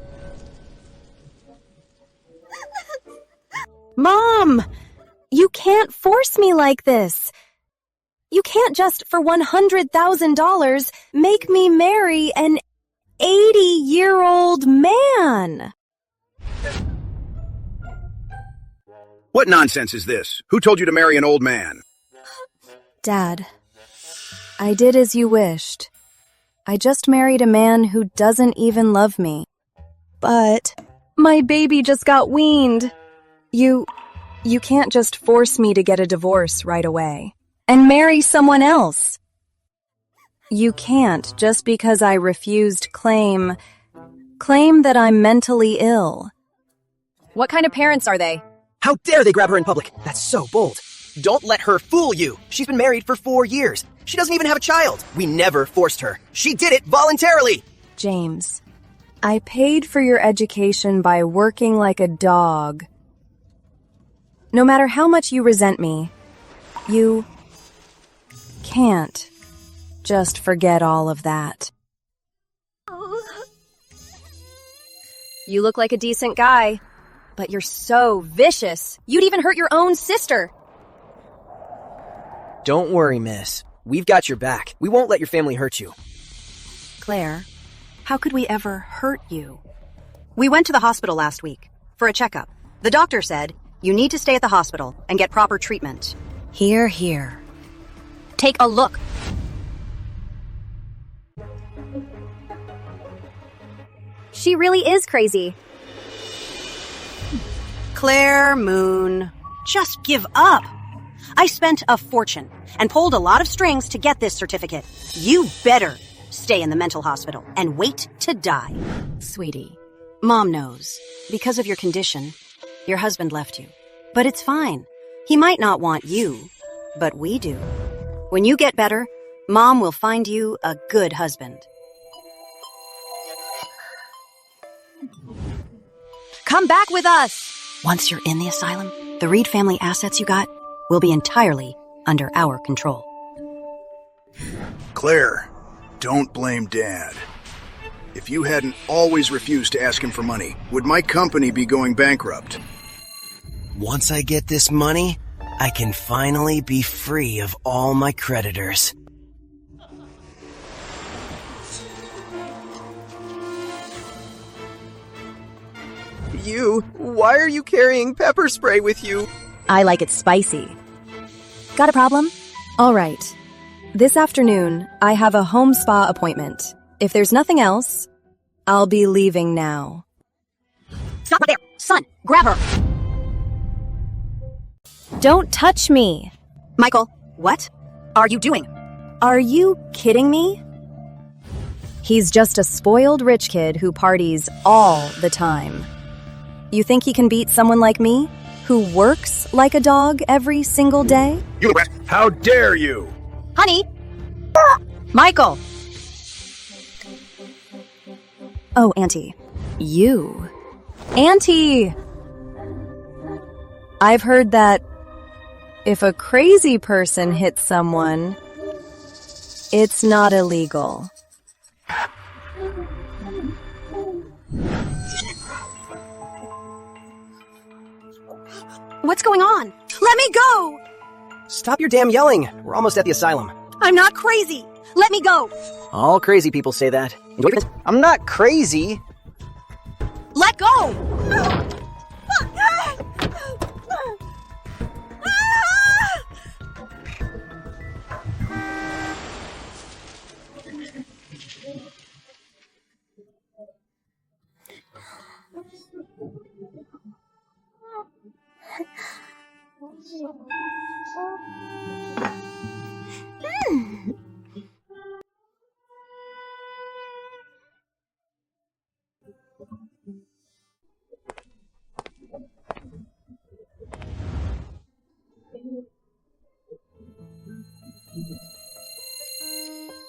Mom! You can't force me like this. You can't just, for $100,000, make me marry an 80-year-old man. What nonsense is this? Who told you to marry an old man? Dad, I did as you wished. I just married a man who doesn't even love me. But my baby just got weaned. You can't just force me to get a divorce right away and marry someone else. You can't just because I refused claim that I'm mentally ill. What kind of parents are they? How dare they grab her in public? That's so bold. Don't let her fool you. She's been married for 4 years. She doesn't even have a child. We never forced her. She did it voluntarily. James, I paid for your education by working like a dog. No matter how much you resent me, you can't just forget all of that. You look like a decent guy, but you're so vicious. You'd even hurt your own sister. Don't worry, miss. We've got your back. We won't let your family hurt you. Claire, how could we ever hurt you? We went to the hospital last week for a checkup. The doctor said you need to stay at the hospital and get proper treatment. Here, here. Take a look. She really is crazy. Claire Moon, just give up. I spent a fortune and pulled a lot of strings to get this certificate. You better stay in the mental hospital and wait to die. Sweetie, Mom knows. Because of your condition, your husband left you. But it's fine. He might not want you, but we do. When you get better, Mom will find you a good husband. come back with us! Once you're in the asylum, the Reed family assets you got will be entirely under our control. Claire, don't blame Dad. If you hadn't always refused to ask him for money, would my company be going bankrupt? Once I get this money, I can finally be free of all my creditors. Why are you carrying pepper spray with you? I like it spicy. Got a problem? All right. This afternoon, I have a home spa appointment. If there's nothing else, I'll be leaving now. Stop right there! Son, grab her! Don't touch me! Michael, what are you doing? Are you kidding me? He's just a spoiled rich kid who parties all the time. You think he can beat someone like me, who works like a dog every single day? You rat! How dare you! Honey! Michael! Oh, Auntie. You. Auntie! I've heard that if a crazy person hits someone, it's not illegal. What's going on? Let me go! Stop your damn yelling. We're almost at the asylum. I'm not crazy! Let me go! All crazy people say that. I'm not crazy. Let go!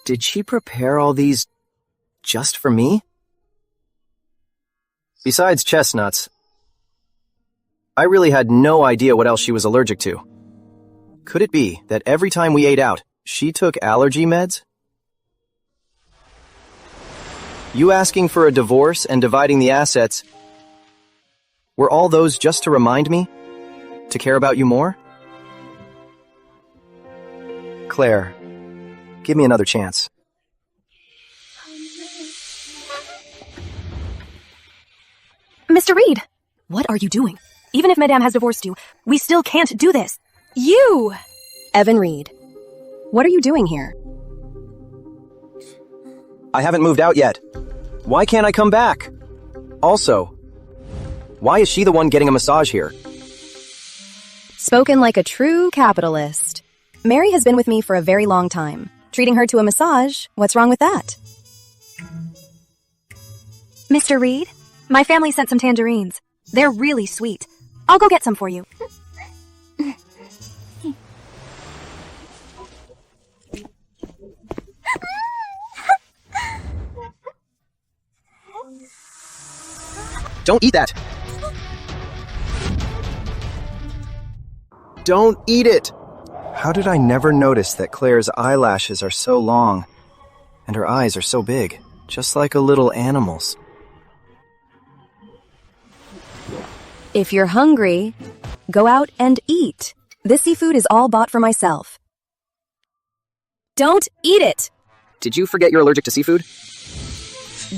Did she prepare all these just for me? Besides chestnuts, I really had no idea what else she was allergic to. Could it be that every time we ate out, she took allergy meds? You asking for a divorce and dividing the assets, were all those just to remind me to care about you more? Claire, give me another chance. Mr. Reed, what are you doing? Even if Madame has divorced you, we still can't do this. You! Evan Reed, what are you doing here? I haven't moved out yet. Why can't I come back? Also, why is she the one getting a massage here? Spoken like a true capitalist. Mary has been with me for a very long time. Treating her to a massage, what's wrong with that? Mr. Reed, my family sent some tangerines. They're really sweet. I'll go get some for you. Don't eat that! Don't eat it! How did I never notice that Claire's eyelashes are so long, and her eyes are so big, just like a little animal's? If you're hungry, go out and eat. This seafood is all bought for myself. Don't eat it! Did you forget you're allergic to seafood?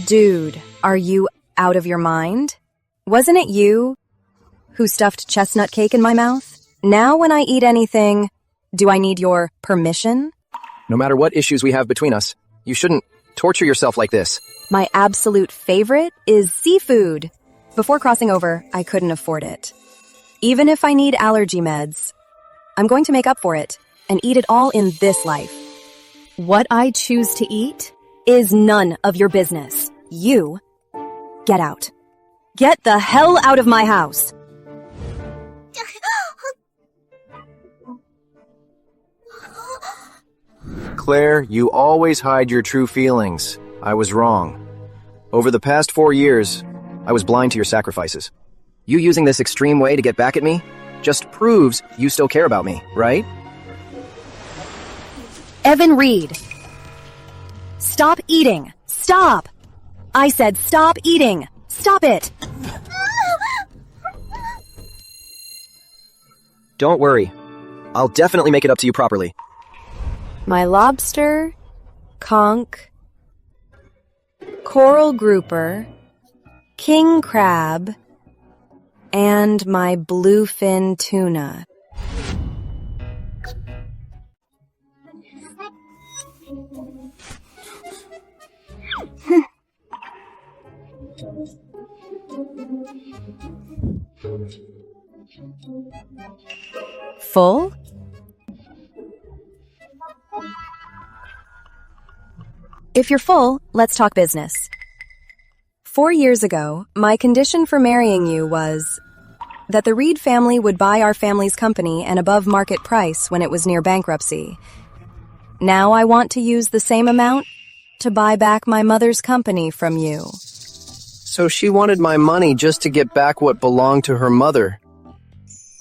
Dude, are you out of your mind? Wasn't it you who stuffed chestnut cake in my mouth? Now when I eat anything, do I need your permission? No matter what issues we have between us, you shouldn't torture yourself like this. My absolute favorite is seafood. Before crossing over, I couldn't afford it. Even if I need allergy meds, I'm going to make up for it and eat it all in this life. What I choose to eat is none of your business. You get out. Get the hell out of my house. Claire, you always hide your true feelings. I was wrong. Over the past 4 years, I was blind to your sacrifices. You using this extreme way to get back at me just proves you still care about me, right? Evan Reed. Stop eating. Stop. I said stop eating. Stop it. Don't worry. I'll definitely make it up to you properly. My lobster, conch, coral grouper, king crab, and my bluefin tuna. Full? If you're full, let's talk business. 4 years ago, my condition for marrying you was that the Reed family would buy our family's company an above-market price when it was near bankruptcy. Now I want to use the same amount to buy back my mother's company from you. So she wanted my money just to get back what belonged to her mother.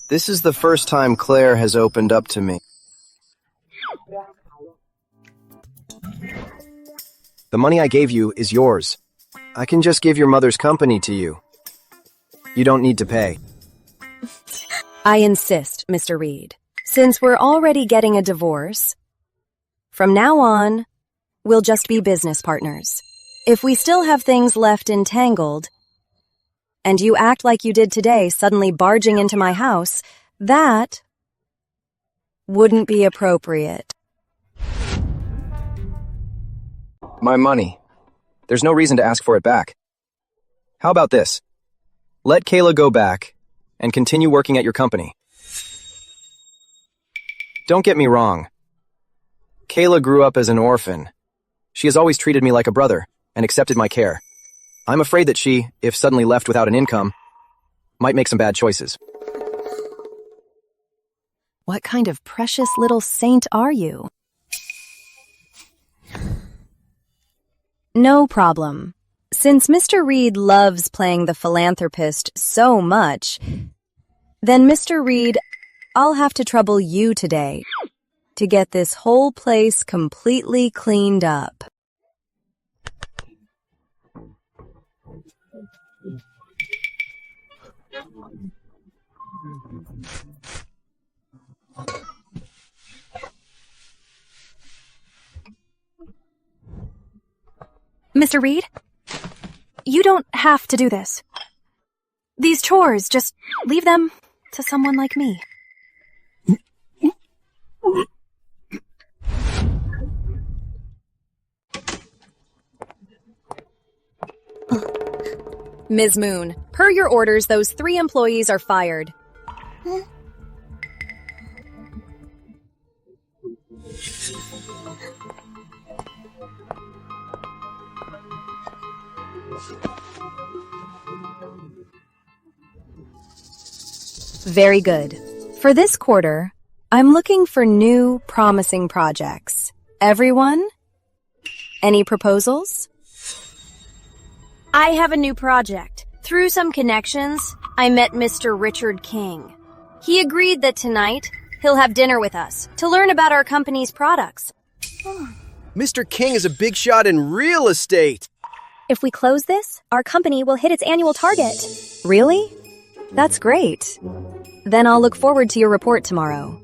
This is the first time Claire has opened up to me. The money I gave you is yours. I can just give your mother's company to you. You don't need to pay. I insist, Mr. Reed. Since we're already getting a divorce, from now on, we'll just be business partners. If we still have things left entangled, and you act like you did today, suddenly barging into my house, that wouldn't be appropriate. My money. There's no reason to ask for it back. How about this? Let Kayla go back and continue working at your company. Don't get me wrong. Kayla grew up as an orphan. She has always treated me like a brother and accepted my care. I'm afraid that she, if suddenly left without an income, might make some bad choices. What kind of precious little saint are you? No problem. Since Mr. Reed loves playing the philanthropist so much, then Mr. Reed, I'll have to trouble you today to get this whole place completely cleaned up. Mr. Reed? You don't have to do this. These chores, just leave them to someone like me. Ms. Moon, per your orders, those 3 employees are fired. Very good. For this quarter, I'm looking for new, promising projects. Everyone? Any proposals? I have a new project. Through some connections, I met Mr. Richard King. He agreed that tonight, he'll have dinner with us to learn about our company's products. Mr. King is a big shot in real estate. If we close this, our company will hit its annual target. Really? That's great. Then I'll look forward to your report tomorrow.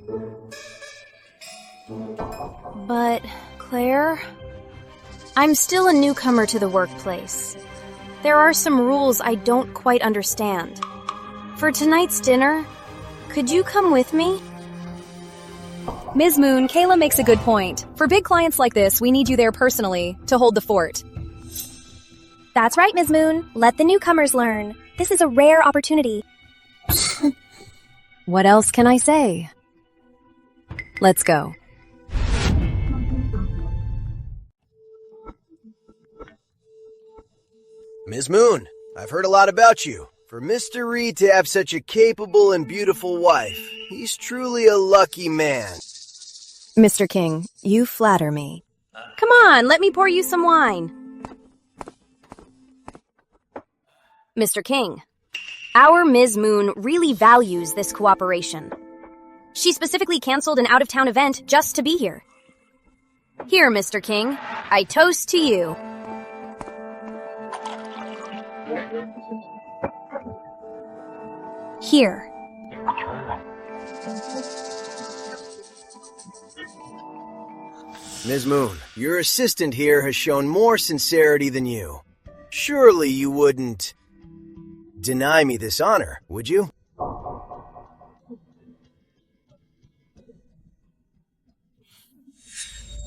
But, Claire, I'm still a newcomer to the workplace. There are some rules I don't quite understand. For tonight's dinner, could you come with me? Ms. Moon, Kayla makes a good point. For big clients like this, we need you there personally to hold the fort. That's right, Ms. Moon. Let the newcomers learn. This is a rare opportunity. What else can I say? Let's go. Ms. Moon, I've heard a lot about you. For Mr. Reed to have such a capable and beautiful wife, he's truly a lucky man. Mr. King, you flatter me. Come on, let me pour you some wine. Mr. King, our Ms. Moon really values this cooperation. She specifically canceled an out-of-town event just to be here. Here, Mr. King, I toast to you. Here. Ms. Moon, your assistant here has shown more sincerity than you. Surely you wouldn't deny me this honor, would you?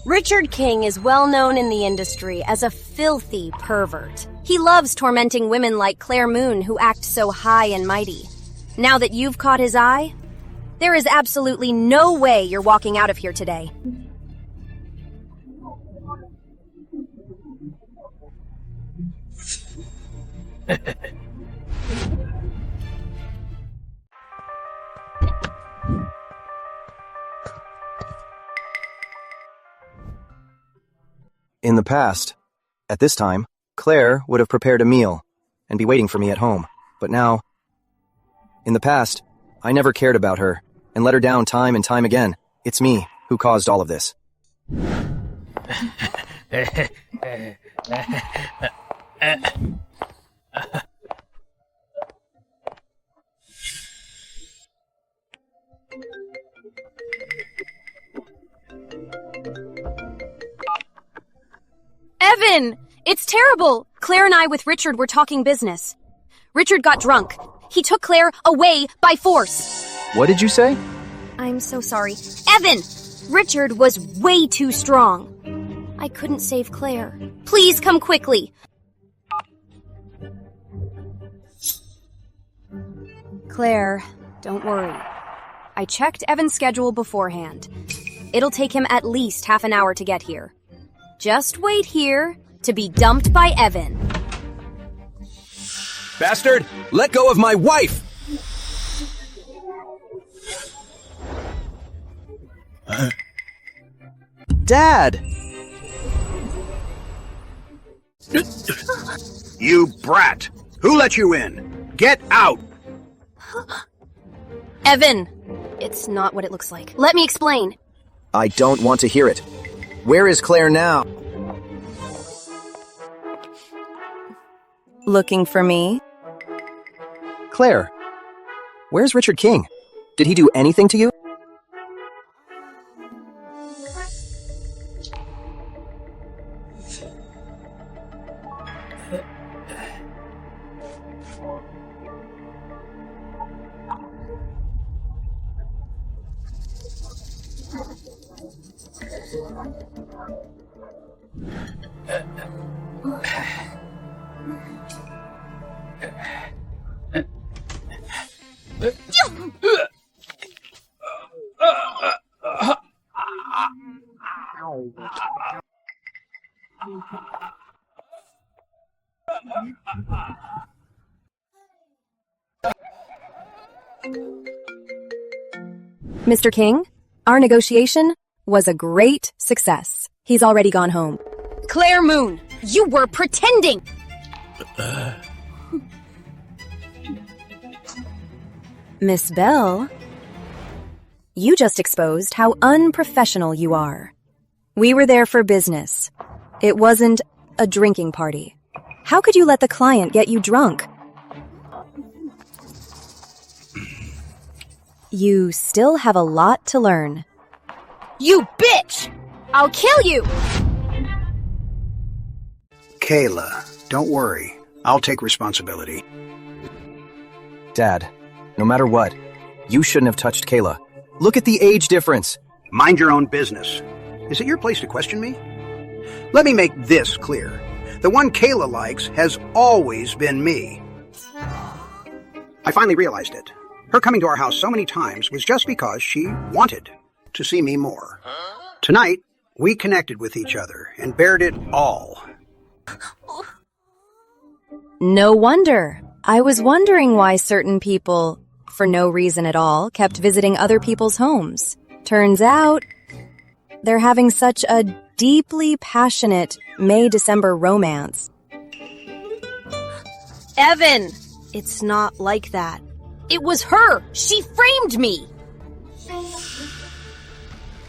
Richard King is well known in the industry as a filthy pervert. He loves tormenting women like Claire Moon who act so high and mighty. Now that you've caught his eye, there is absolutely no way you're walking out of here today. In the past, at this time, Claire would have prepared a meal and be waiting for me at home. But now, in the past, I never cared about her and let her down time and time again. It's me who caused all of this. Evan! It's terrible! Claire and I with Richard were talking business. Richard got drunk. He took Claire away by force. What did you say? I'm so sorry. Evan! Richard was way too strong. I couldn't save Claire. Please come quickly. Claire, don't worry. I checked Evan's schedule beforehand. It'll take him at least half an hour to get here. Just wait here to be dumped by Evan. Bastard! Let go of my wife! Dad! You brat! Who let you in? Get out! Evan! It's not what it looks like. Let me explain. I don't want to hear it. Where is Claire now? Looking for me? Claire, where's Richard King? Did he do anything to you? Mr. King, our negotiation was a great success. He's already gone home. Claire Moon, you were pretending! Miss Bell, you just exposed how unprofessional you are. We were there for business. It wasn't a drinking party. How could you let the client get you drunk? You still have a lot to learn. You bitch! I'll kill you! Kayla, don't worry. I'll take responsibility. Dad, no matter what, you shouldn't have touched Kayla. Look at the age difference. Mind your own business. Is it your place to question me? Let me make this clear. The one Kayla likes has always been me. I finally realized it. Her coming to our house so many times was just because she wanted to see me more. Tonight, we connected with each other and bared it all. No wonder. I was wondering why certain people, for no reason at all, kept visiting other people's homes. Turns out, they're having such a deeply passionate May-December romance. Evan! It's not like that. It was her! She framed me!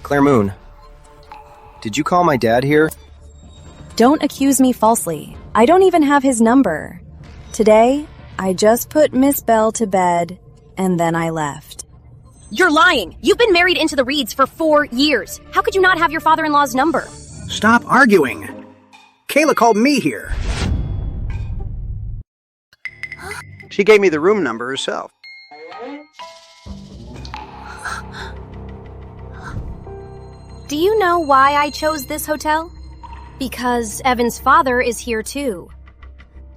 Claire Moon, did you call my dad here? Don't accuse me falsely. I don't even have his number. Today, I just put Miss Bell to bed, and then I left. You're lying! You've been married into the Reeds for 4 years. How could you not have your father-in-law's number? Stop arguing. Kayla called me here. She gave me the room number herself. Do you know why I chose this hotel? Because Evan's father is here too.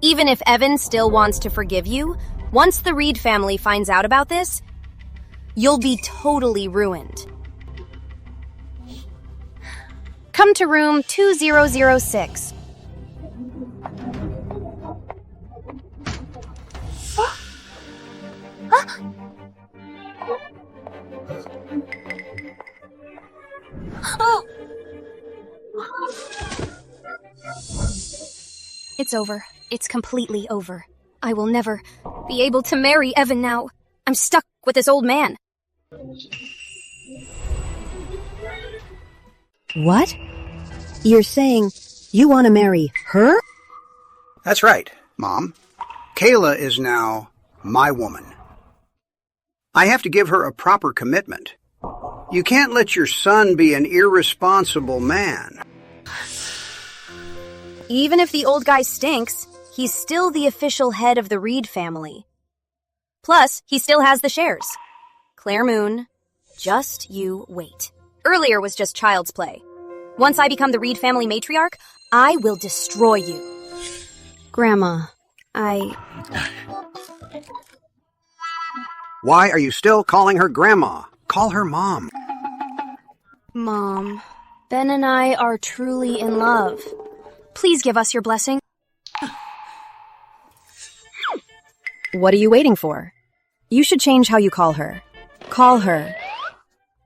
Even if Evan still wants to forgive you, once the Reed family finds out about this, you'll be totally ruined. Come to room 2006. It's over. It's completely over. I will never be able to marry Evan now. I'm stuck with this old man. What? You're saying you want to marry her? That's right, Mom. Kayla is now my woman. I have to give her a proper commitment. You can't let your son be an irresponsible man. Even if the old guy stinks, he's still the official head of the Reed family. Plus, he still has the shares. Claire Moon, just you wait. Earlier was just child's play. Once I become the Reed family matriarch, I will destroy you. Grandma, Why are you still calling her Grandma? Call her Mom. Mom, Ben and I are truly in love. Please give us your blessing. What are you waiting for? You should change how you call her. Call her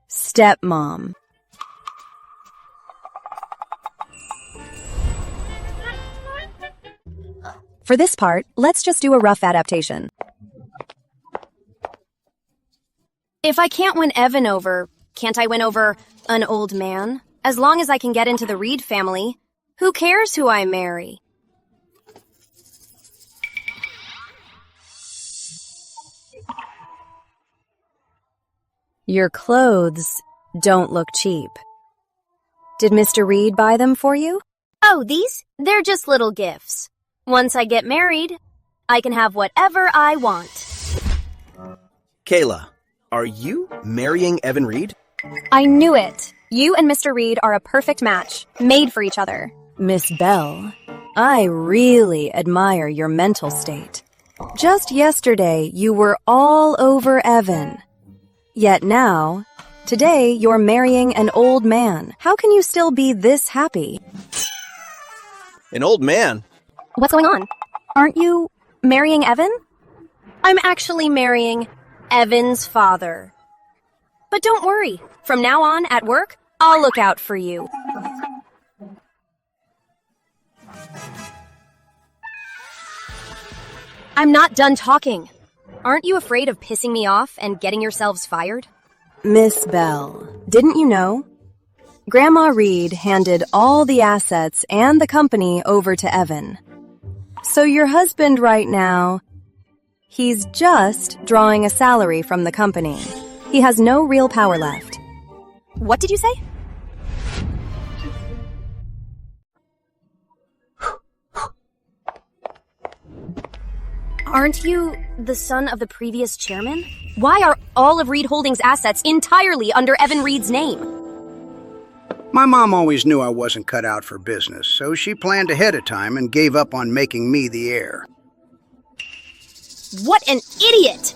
stepmom. For this part, let's just do a rough adaptation. If I can't win Evan over, can't I win over an old man? As long as I can get into the Reed family, who cares who I marry? Your clothes don't look cheap. Did Mr. Reed buy them for you? Oh, these? They're just little gifts. Once I get married, I can have whatever I want. Kayla, are you marrying Evan Reed? I knew it. You and Mr. Reed are a perfect match, made for each other. Miss Bell, I really admire your mental state. Just yesterday, you were all over Evan. Yet now, today, you're marrying an old man. How can you still be this happy? An old man? What's going on? Aren't you marrying Evan? I'm actually marrying Evan's father. But don't worry. From now on, at work, I'll look out for you. I'm not done talking. Aren't you afraid of pissing me off and getting yourselves fired? Miss Bell, didn't you know? Grandma Reed handed all the assets and the company over to Evan. So your husband right now, he's just drawing a salary from the company. He has no real power left. What did you say? Aren't you the son of the previous chairman? Why are all of Reed Holdings' assets entirely under Evan Reed's name? My mom always knew I wasn't cut out for business, so she planned ahead of time and gave up on making me the heir. What an idiot!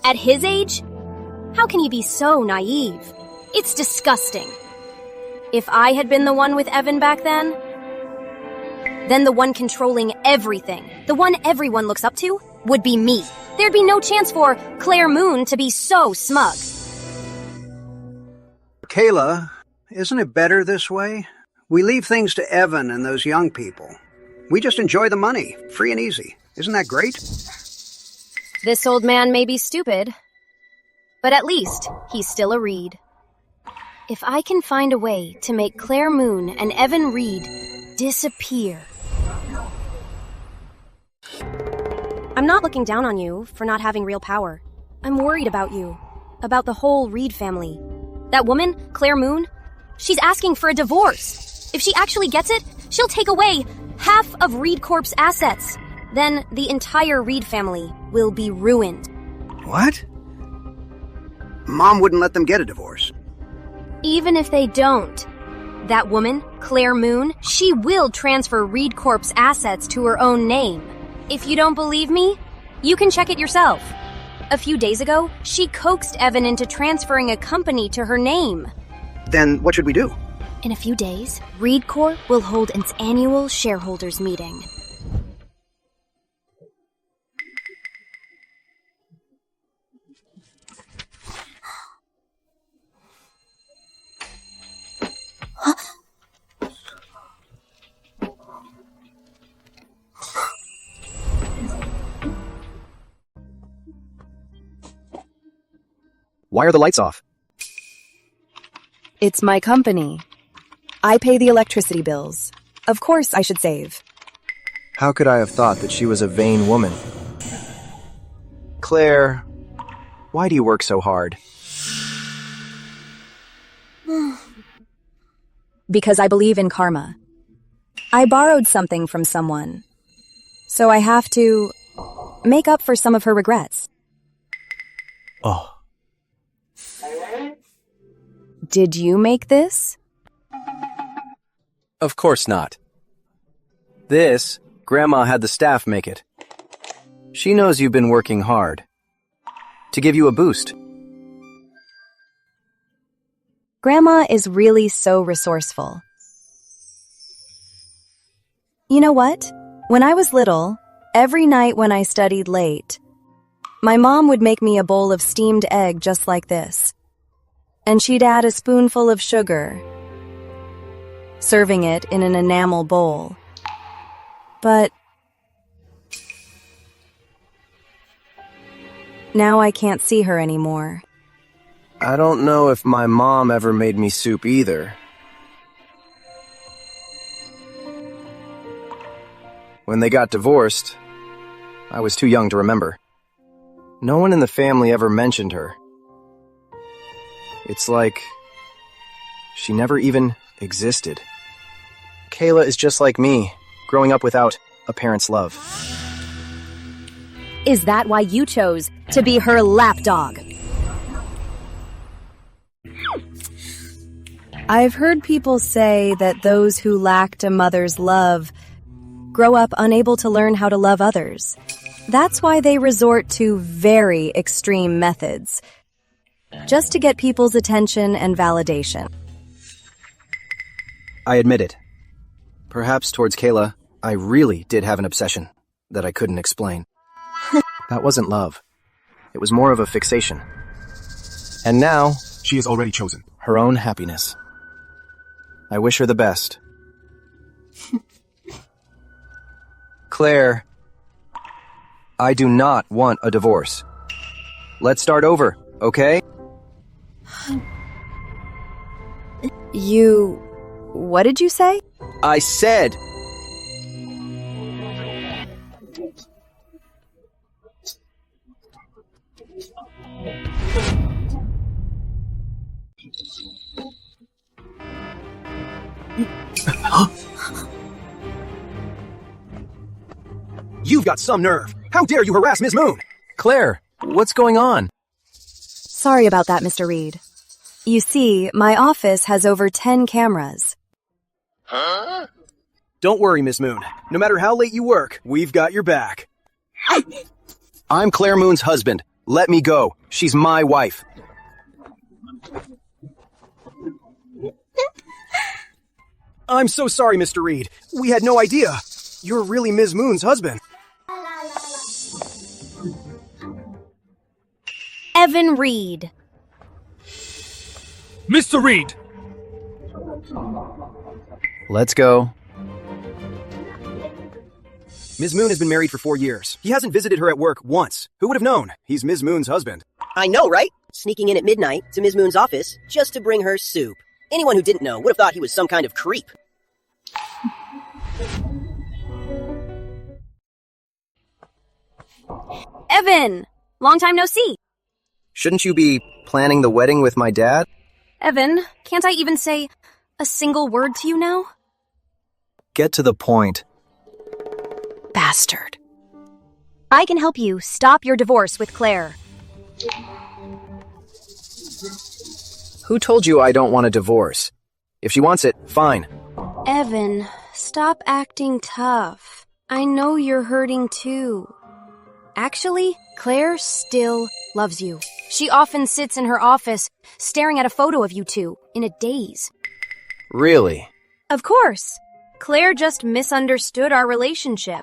At his age? How can he be so naive? It's disgusting. If I had been the one with Evan back then the one controlling everything, the one everyone looks up to, would be me. There'd be no chance for Claire Moon to be so smug. Kayla, isn't it better this way? We leave things to Evan and those young people. We just enjoy the money, free and easy. Isn't that great? This old man may be stupid, but at least he's still a Reed. If I can find a way to make Claire Moon and Evan Reed disappear. I'm not looking down on you for not having real power. I'm worried about you, about the whole Reed family. That woman, Claire Moon, she's asking for a divorce. If she actually gets it, she'll take away half of Reed Corp's assets. Then the entire Reed family will be ruined. What? Mom wouldn't let them get a divorce. Even if they don't, that woman, Claire Moon, she will transfer Reed Corp's assets to her own name. If you don't believe me, you can check it yourself. A few days ago, she coaxed Evan into transferring a company to her name. Then what should we do? In a few days, Reed Corp will hold its annual shareholders meeting. Why are the lights off? It's my company. I pay the electricity bills. Of course I should save. How could I have thought that she was a vain woman? Claire, why do you work so hard? Because I believe in karma. I borrowed something from someone, so I have to make up for some of her regrets. Oh. Did you make this? Of course not. This, Grandma had the staff make it. She knows you've been working hard. To give you a boost. Grandma is really so resourceful. You know what? When I was little, every night when I studied late, my mom would make me a bowl of steamed egg just like this. And she'd add a spoonful of sugar, serving it in an enamel bowl. But now I can't see her anymore. I don't know if my mom ever made me soup either. When they got divorced, I was too young to remember. No one in the family ever mentioned her. It's like she never even existed. Kayla is just like me, growing up without a parent's love. Is that why you chose to be her lapdog? I've heard people say that those who lacked a mother's love grow up unable to learn how to love others. That's why they resort to very extreme methods, just to get people's attention and validation. I admit it. Perhaps towards Kayla, I really did have an obsession that I couldn't explain. That wasn't love. It was more of a fixation. And now, she has already chosen her own happiness. I wish her the best. Claire, I do not want a divorce. Let's start over, okay? What did you say? I said... You've got some nerve. How dare you harass Ms. Moon? Claire, what's going on? Sorry about that, Mr. Reed. You see, my office has over 10 cameras. Huh? Don't worry, Miss Moon. No matter how late you work, we've got your back. I'm Claire Moon's husband. Let me go. She's my wife. I'm so sorry, Mr. Reed. We had no idea. You're really Ms. Moon's husband. Evan Reed. Mr. Reed! Let's go. Ms. Moon has been married for 4 years. He hasn't visited her at work once. Who would have known? He's Ms. Moon's husband. I know, right? Sneaking in at midnight to Ms. Moon's office just to bring her soup. Anyone who didn't know would have thought he was some kind of creep. Evan! Long time no see. Shouldn't you be planning the wedding with my dad? Evan, can't I even say a single word to you now? Get to the point. Bastard. I can help you stop your divorce with Claire. Who told you I don't want a divorce? If she wants it, fine. Evan, stop acting tough. I know you're hurting too. Actually, Claire still loves you. She often sits in her office staring at a photo of you two in a daze. Really? Of course. Claire just misunderstood our relationship.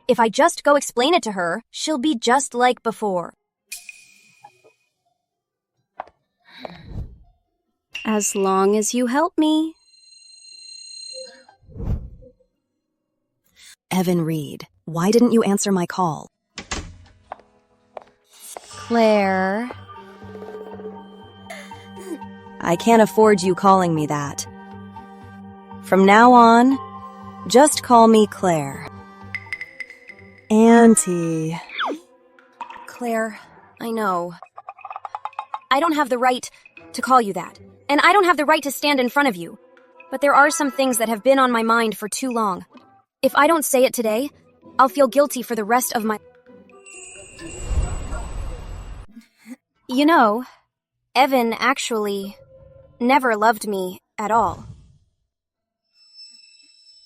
If I just go explain it to her, she'll be just like before. As long as you help me. Evan Reed, why didn't you answer my call? Claire. I can't afford you calling me that. From now on, just call me Claire. Auntie. Claire, I know. I don't have the right to call you that, and I don't have the right to stand in front of you. But there are some things that have been on my mind for too long. If I don't say it today, I'll feel guilty for the rest of my... You know, Evan actually never loved me at all.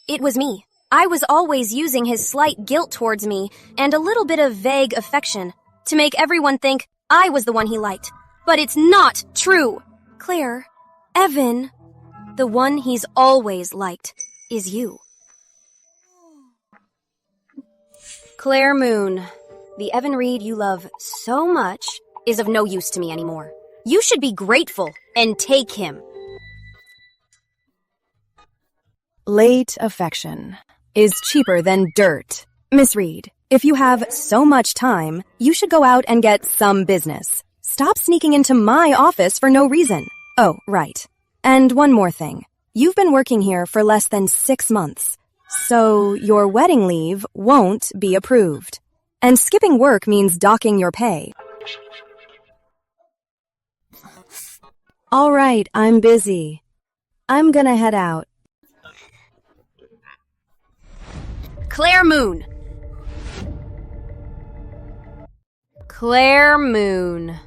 It was me. I was always using his slight guilt towards me and a little bit of vague affection to make everyone think I was the one he liked. But it's not true. Claire, Evan, the one he's always liked, is you. Claire Moon, the Evan Reed you love so much is of no use to me anymore. You should be grateful and take him. Late affection is cheaper than dirt. Miss Reed, if you have so much time, you should go out and get some business. Stop sneaking into my office for no reason. Oh, right. And one more thing. You've been working here for less than 6 months, so your wedding leave won't be approved. And skipping work means docking your pay. All right, I'm busy. I'm gonna head out. Claire Moon. Claire Moon.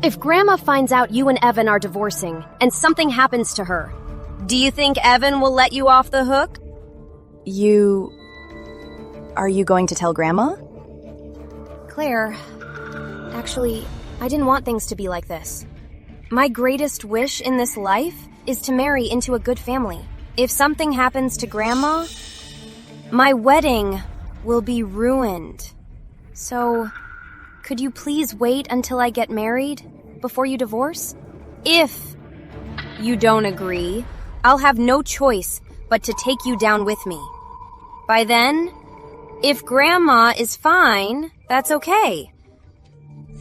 If Grandma finds out you and Evan are divorcing and something happens to her, do you think Evan will let you off the hook? Are you going to tell Grandma? Claire, actually, I didn't want things to be like this. My greatest wish in this life is to marry into a good family. If something happens to Grandma, my wedding will be ruined. So, could you please wait until I get married before you divorce? If you don't agree, I'll have no choice but to take you down with me. By then, if Grandma is fine, that's okay.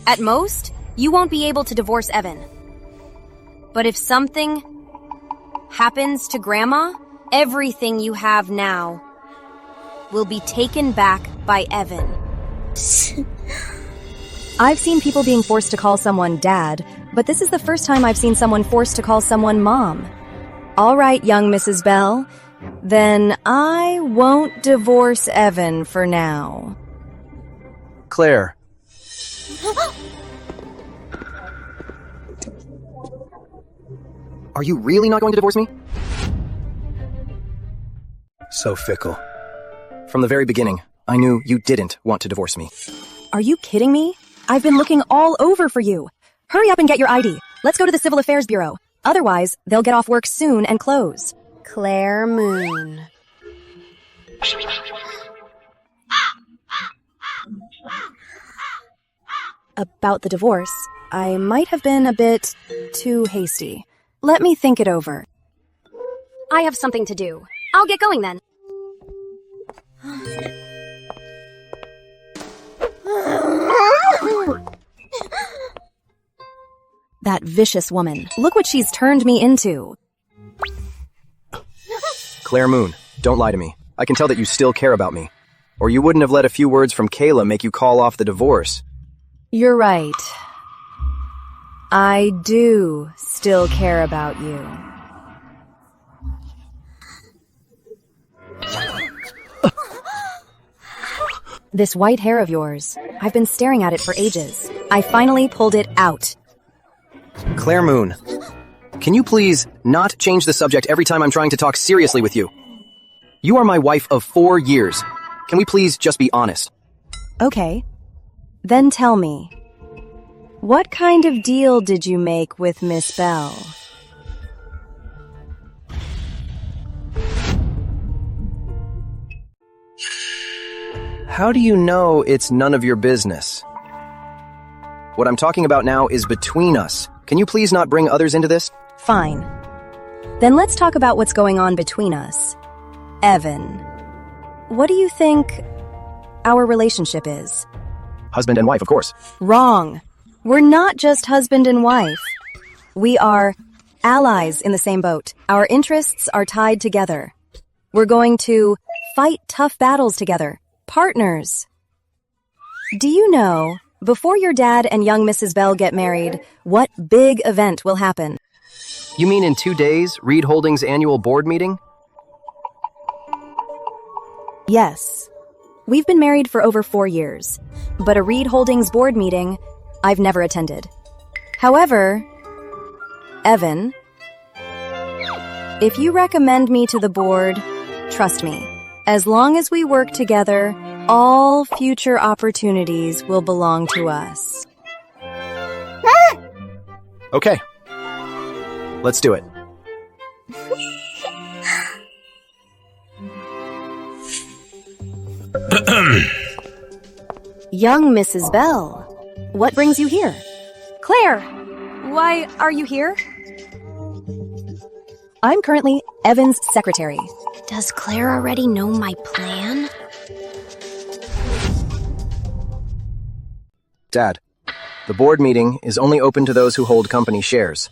At most, you won't be able to divorce Evan. But if something happens to Grandma, everything you have now will be taken back by Evan. I've seen people being forced to call someone dad, but this is the first time I've seen someone forced to call someone mom. All right, young Mrs. Bell, then I won't divorce Evan for now. Claire. Are you really not going to divorce me? So fickle. From the very beginning, I knew you didn't want to divorce me. Are you kidding me? I've been looking all over for you. Hurry up and get your ID. Let's go to the Civil Affairs Bureau. Otherwise, they'll get off work soon and close. Claire Moon. About the divorce, I might have been a bit too hasty. Let me think it over. I have something to do. I'll get going then. That vicious woman. Look what she's turned me into. Claire Moon, don't lie to me. I can tell that you still care about me. Or you wouldn't have let a few words from Kayla make you call off the divorce. You're right. I do still care about you. This white hair of yours, I've been staring at it for ages. I finally pulled it out. Claire Moon, can you please not change the subject every time I'm trying to talk seriously with you? You are my wife of 4 years. Can we please just be honest? Okay. Then tell me, what kind of deal did you make with Miss Bell? How do you know it's none of your business? What I'm talking about now is between us. Can you please not bring others into this? Fine. Then let's talk about what's going on between us. Evan, what do you think our relationship is? Husband and wife, of course. Wrong. We're not just husband and wife. We are allies in the same boat. Our interests are tied together. We're going to fight tough battles together. Partners. Do you know, before your dad and young Mrs. Bell get married, what big event will happen? You mean in 2 days, Reed Holdings' annual board meeting? Yes. We've been married for over 4 years, but a Reed Holdings board meeting, I've never attended. However, Evan, if you recommend me to the board, trust me, as long as we work together, all future opportunities will belong to us. Okay. Let's do it. Young Mrs. Bell, what brings you here? Claire, why are you here? I'm currently Evan's secretary. Does Claire already know my plan? Dad, the board meeting is only open to those who hold company shares.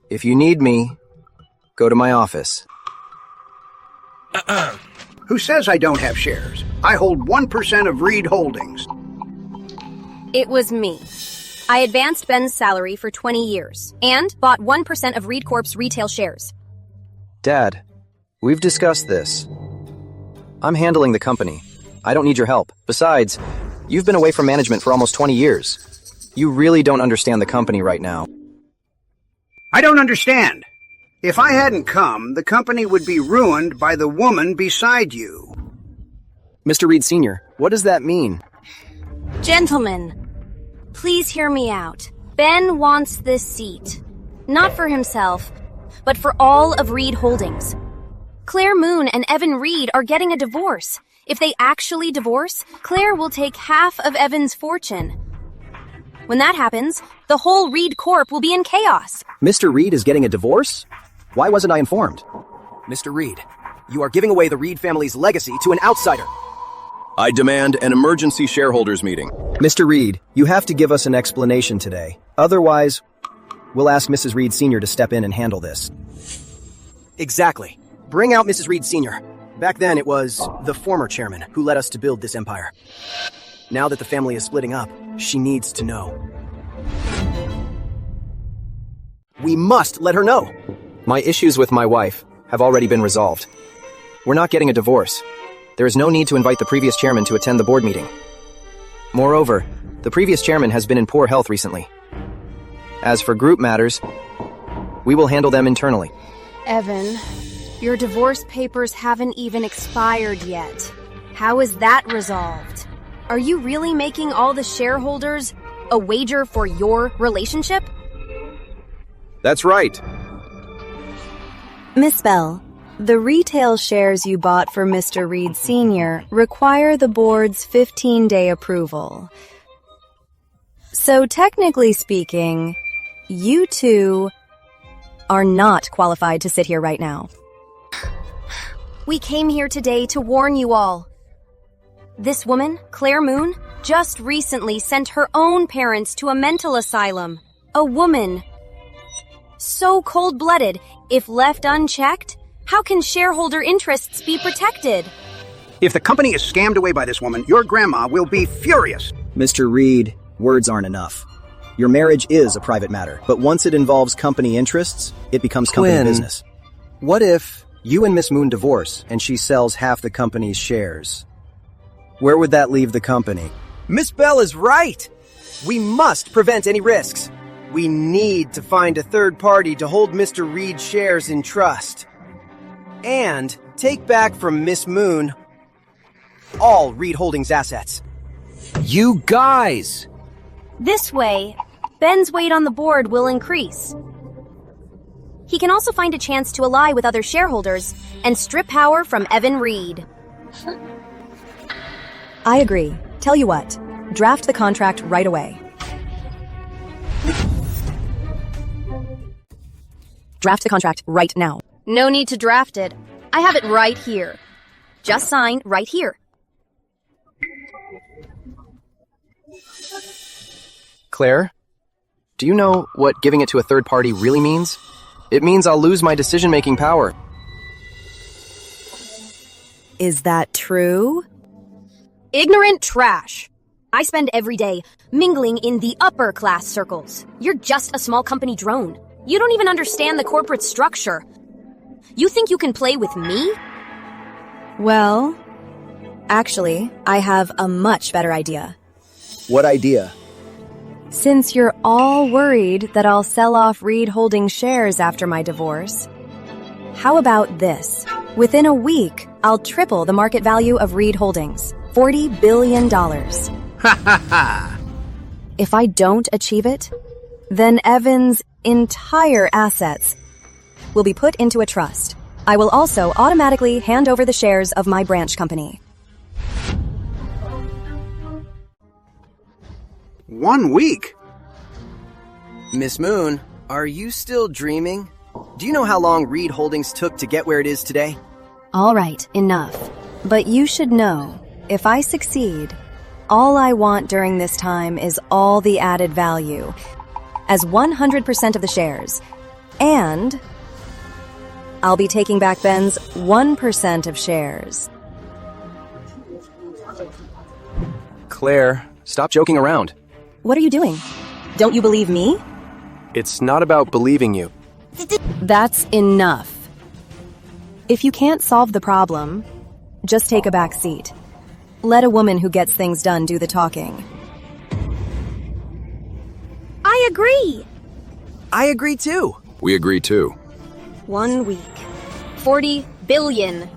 If you need me, go to my office. Who says I don't have shares? I hold 1% of Reed Holdings. It was me. I advanced Ben's salary for 20 years and bought 1% of Reed Corp's retail shares. Dad, we've discussed this. I'm handling the company. I don't need your help. Besides, you've been away from management for almost 20 years. You really don't understand the company right now. I don't understand. If I hadn't come, the company would be ruined by the woman beside you. Mr. Reed Sr., what does that mean? Gentlemen, please hear me out. Ben wants this seat. Not for himself, but for all of Reed Holdings. Claire Moon and Evan Reed are getting a divorce. If they actually divorce, Claire will take half of Evan's fortune. When that happens, the whole Reed Corp will be in chaos. Mr. Reed is getting a divorce? Why wasn't I informed? Mr. Reed, you are giving away the Reed family's legacy to an outsider. I demand an emergency shareholders meeting. Mr. Reed, you have to give us an explanation today. Otherwise, we'll ask Mrs. Reed Sr. to step in and handle this. Exactly. Bring out Mrs. Reed Sr. Back then, it was the former chairman who led us to build this empire. Now that the family is splitting up, she needs to know. We must let her know. My issues with my wife have already been resolved. We're not getting a divorce. There is no need to invite the previous chairman to attend the board meeting. Moreover, the previous chairman has been in poor health recently. As for group matters, we will handle them internally. Evan, your divorce papers haven't even expired yet. How is that resolved? Are you really making all the shareholders a wager for your relationship? That's right. Miss Bell, the retail shares you bought for Mr. Reed Sr. require the board's 15-day approval. So technically speaking, you two are not qualified to sit here right now. We came here today to warn you all. This woman, Claire Moon, just recently sent her own parents to a mental asylum. A woman. So cold-blooded, if left unchecked, how can shareholder interests be protected? If the company is scammed away by this woman, your grandma will be furious. Mr. Reed, words aren't enough. Your marriage is a private matter, but once it involves company interests, it becomes company business. What if you and Miss Moon divorce and she sells half the company's shares? Where would that leave the company? Miss Bell is right. We must prevent any risks. We need to find a third party to hold Mr. Reed's shares in trust. And take back from Miss Moon all Reed Holdings assets. You guys! This way, Ben's weight on the board will increase. He can also find a chance to ally with other shareholders and strip power from Evan Reed. I agree. Tell you what, draft the contract right away. Draft the contract right now. No need to draft it. I have it right here. Just sign right here. Claire, do you know what giving it to a third party really means? It means I'll lose my decision-making power. Is that true? Ignorant trash. I spend every day mingling in the upper class circles. You're just a small company drone. You don't even understand the corporate structure. You think you can play with me? Well, actually, I have a much better idea. What idea? Since you're all worried that I'll sell off Reed Holdings shares after my divorce, how about this? Within a week, I'll triple the market value of Reed Holdings. $40 billion. Ha ha ha! If I don't achieve it, then Evan's entire assets will be put into a trust. I will also automatically hand over the shares of my branch company. 1 week? Miss Moon, are you still dreaming? Do you know how long Reed Holdings took to get where it is today? All right, enough. But you should know, if I succeed, all I want during this time is all the added value, as 100% of the shares, and I'll be taking back Ben's 1% of shares. Claire, stop joking around. What are you doing? Don't you believe me? It's not about believing you. That's enough. If you can't solve the problem, just take a back seat. Let a woman who gets things done do the talking. I agree. I agree too. We agree too. 1 week. $40 billion.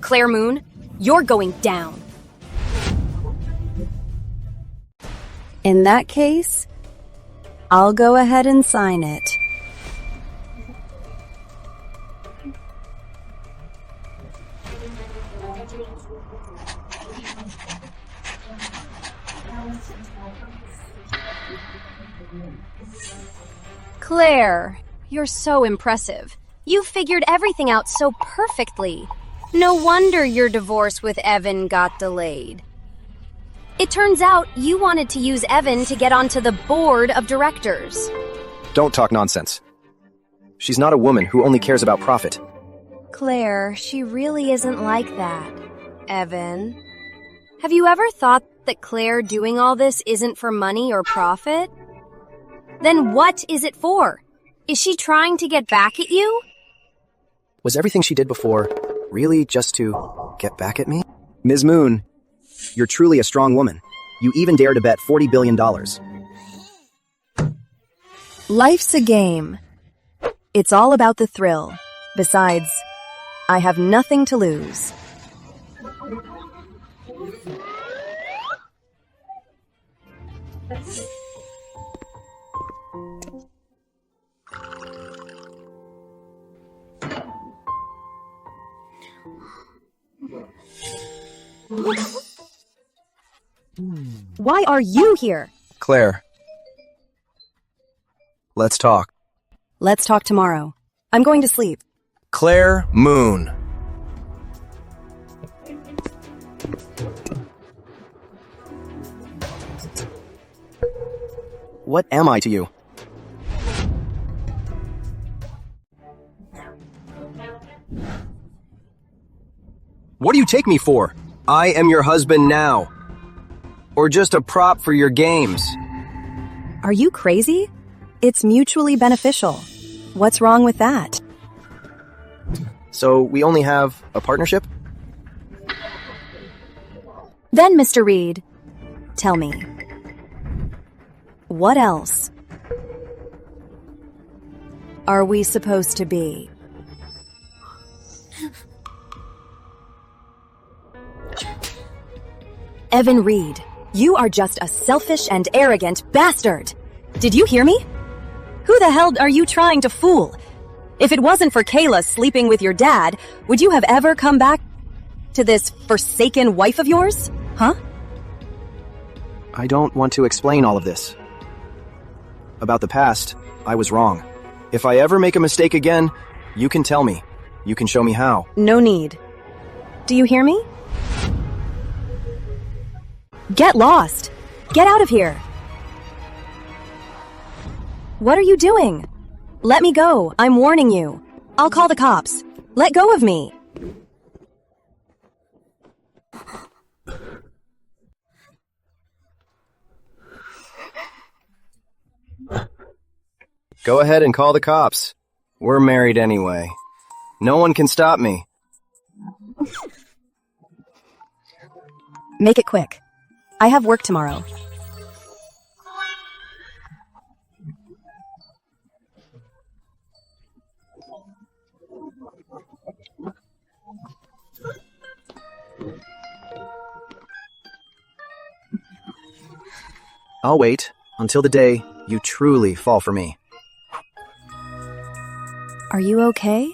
Claire Moon, you're going down. In that case, I'll go ahead and sign it. Claire, you're so impressive. You figured everything out so perfectly. No wonder your divorce with Evan got delayed. It turns out you wanted to use Evan to get onto the board of directors. Don't talk nonsense. She's not a woman who only cares about profit. Claire, she really isn't like that. Evan, have you ever thought that Claire doing all this isn't for money or profit? Then what is it for? Is she trying to get back at you? Was everything she did before really just to get back at me? Ms. Moon, you're truly a strong woman. You even dare to bet $40 billion. Life's a game. It's all about the thrill. Besides, I have nothing to lose. Why are you here? Claire. Let's talk. Let's talk tomorrow. I'm going to sleep. Claire Moon. What am I to you? What do you take me for? I am your husband now. Or just a prop for your games? Are you crazy? It's mutually beneficial. What's wrong with that? So we only have a partnership? Then, Mr. Reed, tell me, what else are we supposed to be? Evan Reed, you are just a selfish and arrogant bastard. Did you hear me? Who the hell are you trying to fool? If it wasn't for Kayla sleeping with your dad, would you have ever come back to this forsaken wife of yours? Huh? I don't want to explain all of this. About the past, I was wrong. If I ever make a mistake again, you can tell me. You can show me how. No need. Do you hear me? Get lost! Get out of here! What are you doing? Let me go. I'm warning you. I'll call the cops. Let go of me. Go ahead and call the cops. We're married anyway. No one can stop me. Make it quick. I have work tomorrow. I'll wait until the day you truly fall for me. Are you okay?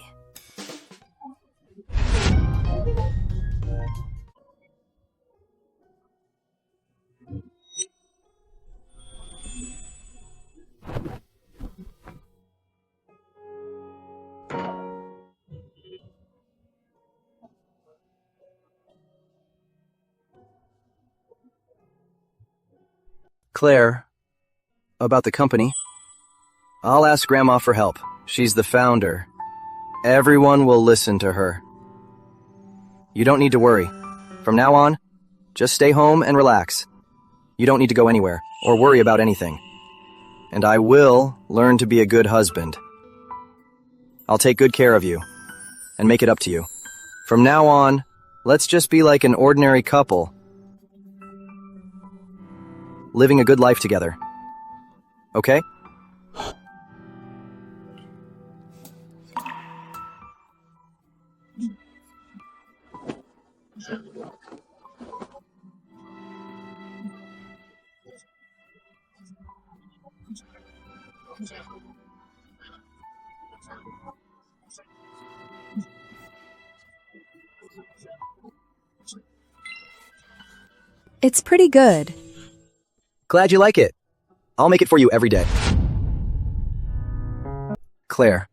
Claire, about the company. I'll ask Grandma for help. She's the founder. Everyone will listen to her. You don't need to worry. From now on, just stay home and relax. You don't need to go anywhere or worry about anything. And I will learn to be a good husband. I'll take good care of you and make it up to you. From now on, let's just be like an ordinary couple, living a good life together. Okay? It's pretty good. Glad you like it. I'll make it for you every day. Claire,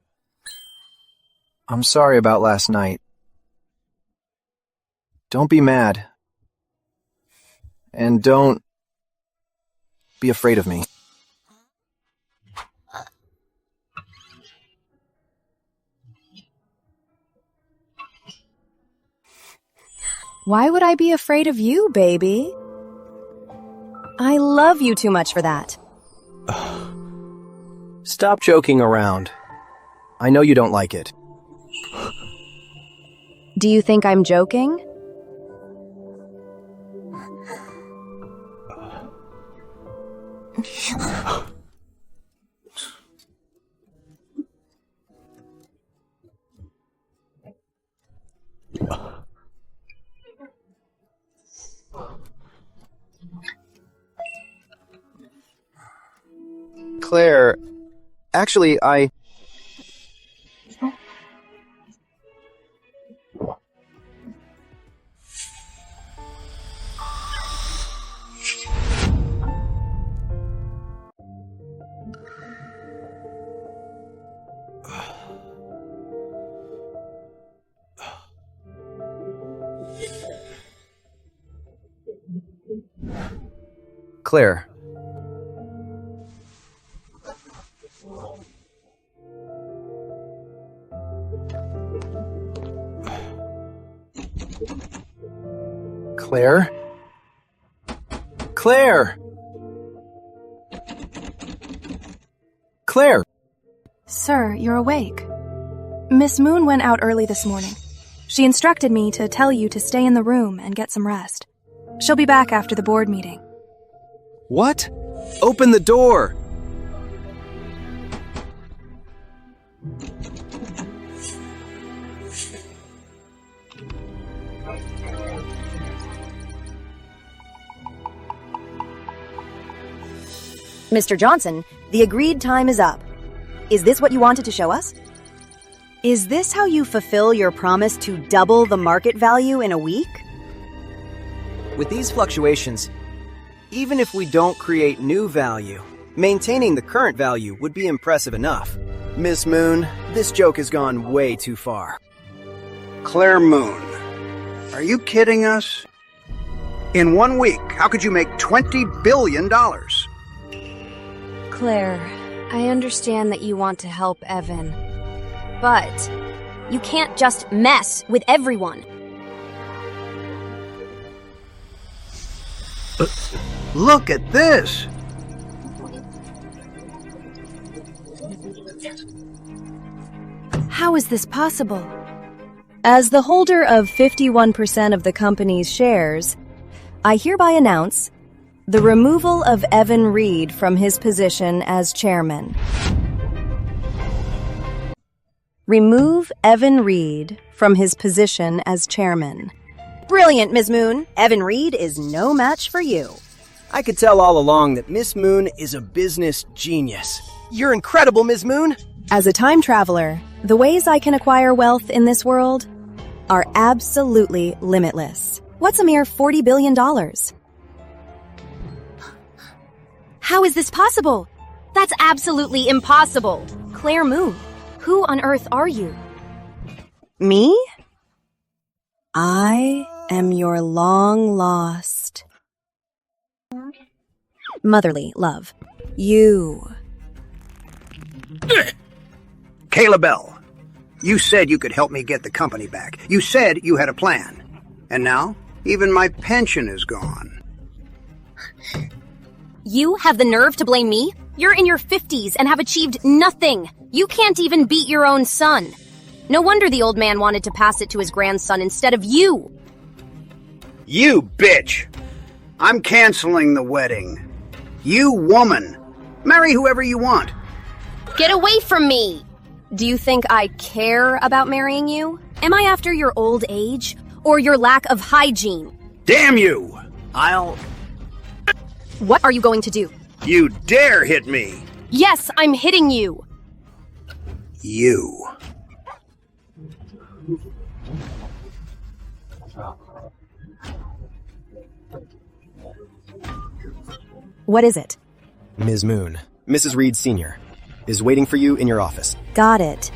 I'm sorry about last night. Don't be mad. And don't be afraid of me. Why would I be afraid of you, baby? I love you too much for that. Stop joking around. I know you don't like it. Do you think I'm joking? Claire, actually, Claire. Claire? Claire! Claire! Sir, you're awake. Miss Moon went out early this morning. She instructed me to tell you to stay in the room and get some rest. She'll be back after the board meeting. What? Open the door! Mr. Johnson, the agreed time is up. Is this what you wanted to show us? Is this how you fulfill your promise to double the market value in a week? With these fluctuations, even if we don't create new value, maintaining the current value would be impressive enough. Miss Moon, this joke has gone way too far. Claire Moon, are you kidding us? In 1 week, how could you make $20 billion? Claire, I understand that you want to help Evan, but you can't just mess with everyone. Look at this! How is this possible? As the holder of 51% of the company's shares, I hereby announce the removal of Evan Reed from his position as chairman. Remove Evan Reed from his position as chairman. Brilliant, Ms. Moon. Evan Reed is no match for you. I could tell all along that Miss Moon is a business genius. You're incredible, Ms. Moon! As a time traveler, the ways I can acquire wealth in this world are absolutely limitless. What's a mere $40 billion? How is this possible? That's absolutely impossible. Claire Moon, who on earth are you? Me? I am your long-lost motherly love. You. Kayla Bell, you said you could help me get the company back. You said you had a plan. And now, even my pension is gone. You have the nerve to blame me? You're in your 50s and have achieved nothing. You can't even beat your own son. No wonder the old man wanted to pass it to his grandson instead of you. You bitch! I'm canceling the wedding. You woman! Marry whoever you want. Get away from me! Do you think I care about marrying you? Am I after your old age? Or your lack of hygiene? Damn you! What are you going to do? You dare hit me! Yes, I'm hitting you! You. What is it? Ms. Moon, Mrs. Reed Sr., is waiting for you in your office. Got it.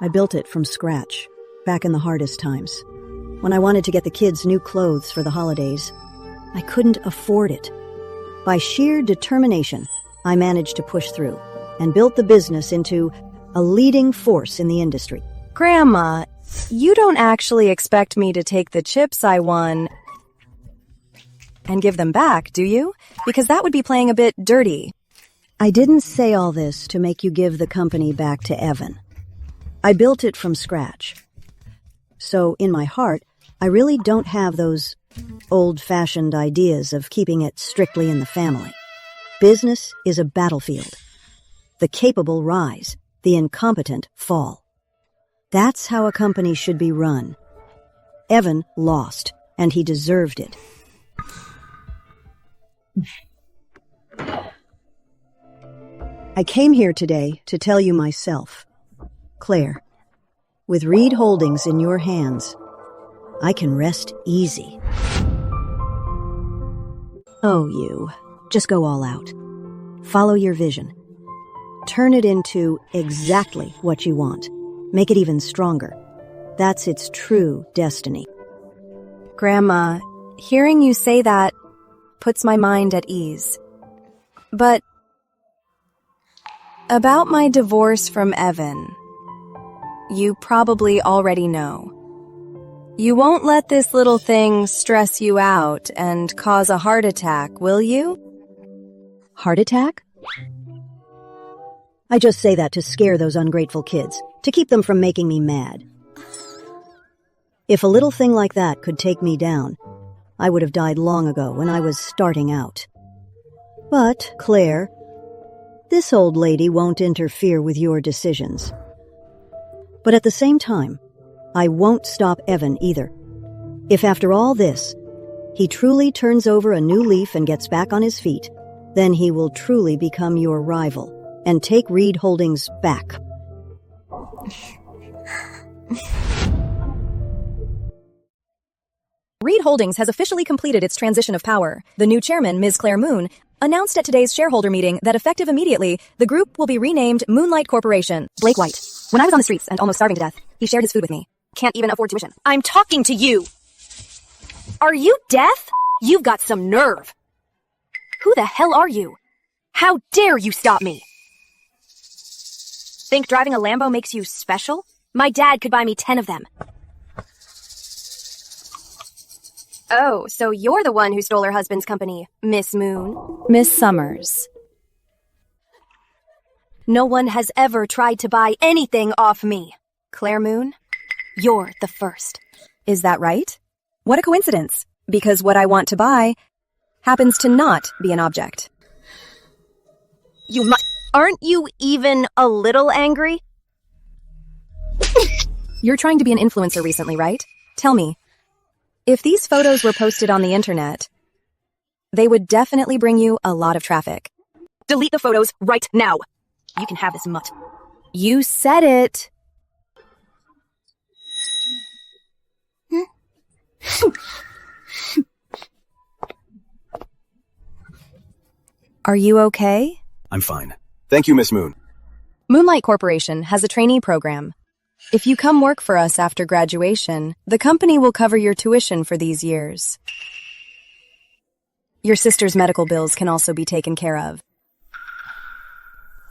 I built it from scratch, back in the hardest times. When I wanted to get the kids new clothes for the holidays, I couldn't afford it. By sheer determination, I managed to push through and built the business into a leading force in the industry. Grandma, you don't actually expect me to take the chips I won and give them back, do you? Because that would be playing a bit dirty. I didn't say all this to make you give the company back to Evan. I built it from scratch. So, in my heart, I really don't have those old-fashioned ideas of keeping it strictly in the family. Business is a battlefield. The capable rise, the incompetent fall. That's how a company should be run. Evan lost, and he deserved it. I came here today to tell you myself. Claire, with Reed Holdings in your hands, I can rest easy. Oh, you. Just go all out. Follow your vision. Turn it into exactly what you want. Make it even stronger. That's its true destiny. Grandma, hearing you say that puts my mind at ease. But about my divorce from Evan, you probably already know. You won't let this little thing stress you out and cause a heart attack, will you? Heart attack? I just say that to scare those ungrateful kids, to keep them from making me mad. If a little thing like that could take me down, I would have died long ago when I was starting out. But, Claire, this old lady won't interfere with your decisions. But at the same time, I won't stop Evan either. If after all this, he truly turns over a new leaf and gets back on his feet, then he will truly become your rival and take Reed Holdings back. Reed Holdings has officially completed its transition of power. The new chairman, Ms. Claire Moon, announced at today's shareholder meeting that effective immediately, the group will be renamed Moonlight Corporation. Blake White. When I was on the streets and almost starving to death, he shared his food with me. Can't even afford tuition. I'm talking to you. Are you deaf? You've got some nerve. Who the hell are you? How dare you stop me? Think driving a Lambo makes you special? My dad could buy me 10 of them. Oh, so you're the one who stole her husband's company, Miss Moon. Miss Summers. No one has ever tried to buy anything off me. Claire Moon, you're the first. Is that right? What a coincidence, because what I want to buy happens to not be an object. Aren't you even a little angry? You're trying to be an influencer recently, right? Tell me, if these photos were posted on the internet, they would definitely bring you a lot of traffic. Delete the photos right now. You can have this mutt. You said it. Are you okay? I'm fine. Thank you, Miss Moon. Moonlight Corporation has a trainee program. If you come work for us after graduation, the company will cover your tuition for these years. Your sister's medical bills can also be taken care of.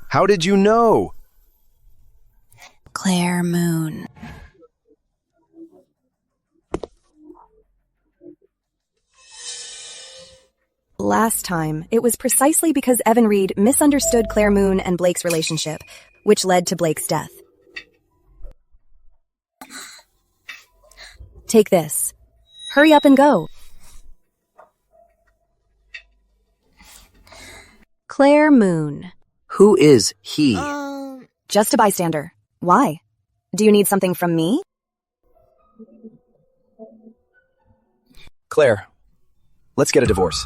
How did you know? Claire Moon. Last time, it was precisely because Evan Reed misunderstood Claire Moon and Blake's relationship, which led to Blake's death. Take this. Hurry up and go. Claire Moon. Who is he? Just a bystander. Why? Do you need something from me? Claire, let's get a divorce.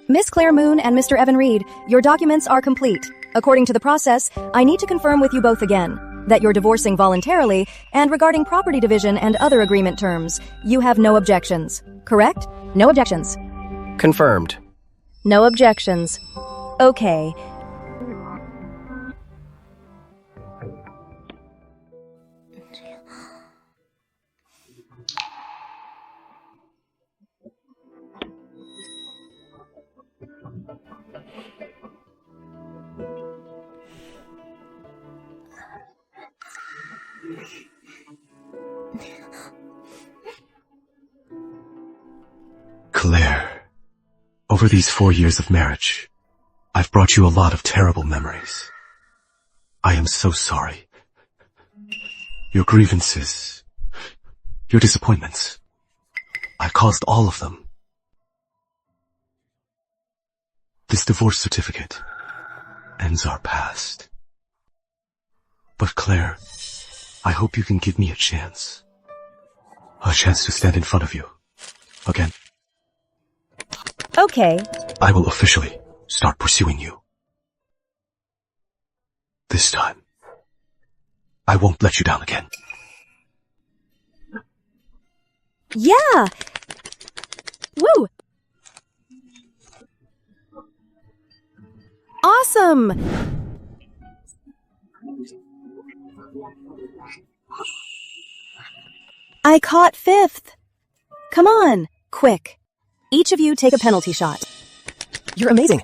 Miss Claire Moon and Mr. Evan Reed, your documents are complete. According to the process, I need to confirm with you both again that you're divorcing voluntarily, and regarding property division and other agreement terms, you have no objections. Correct? No objections. Confirmed. No objections. Okay. Claire, over these 4 years of marriage, I've brought you a lot of terrible memories. I am so sorry. Your grievances, your disappointments, I caused all of them. This divorce certificate ends our past. But Claire, I hope you can give me a chance. A chance to stand in front of you. Again. Okay. I will officially start pursuing you. This time, I won't let you down again. Yeah! Woo! Awesome! I caught 5th. Come on, quick. Each of you take a penalty shot. You're amazing.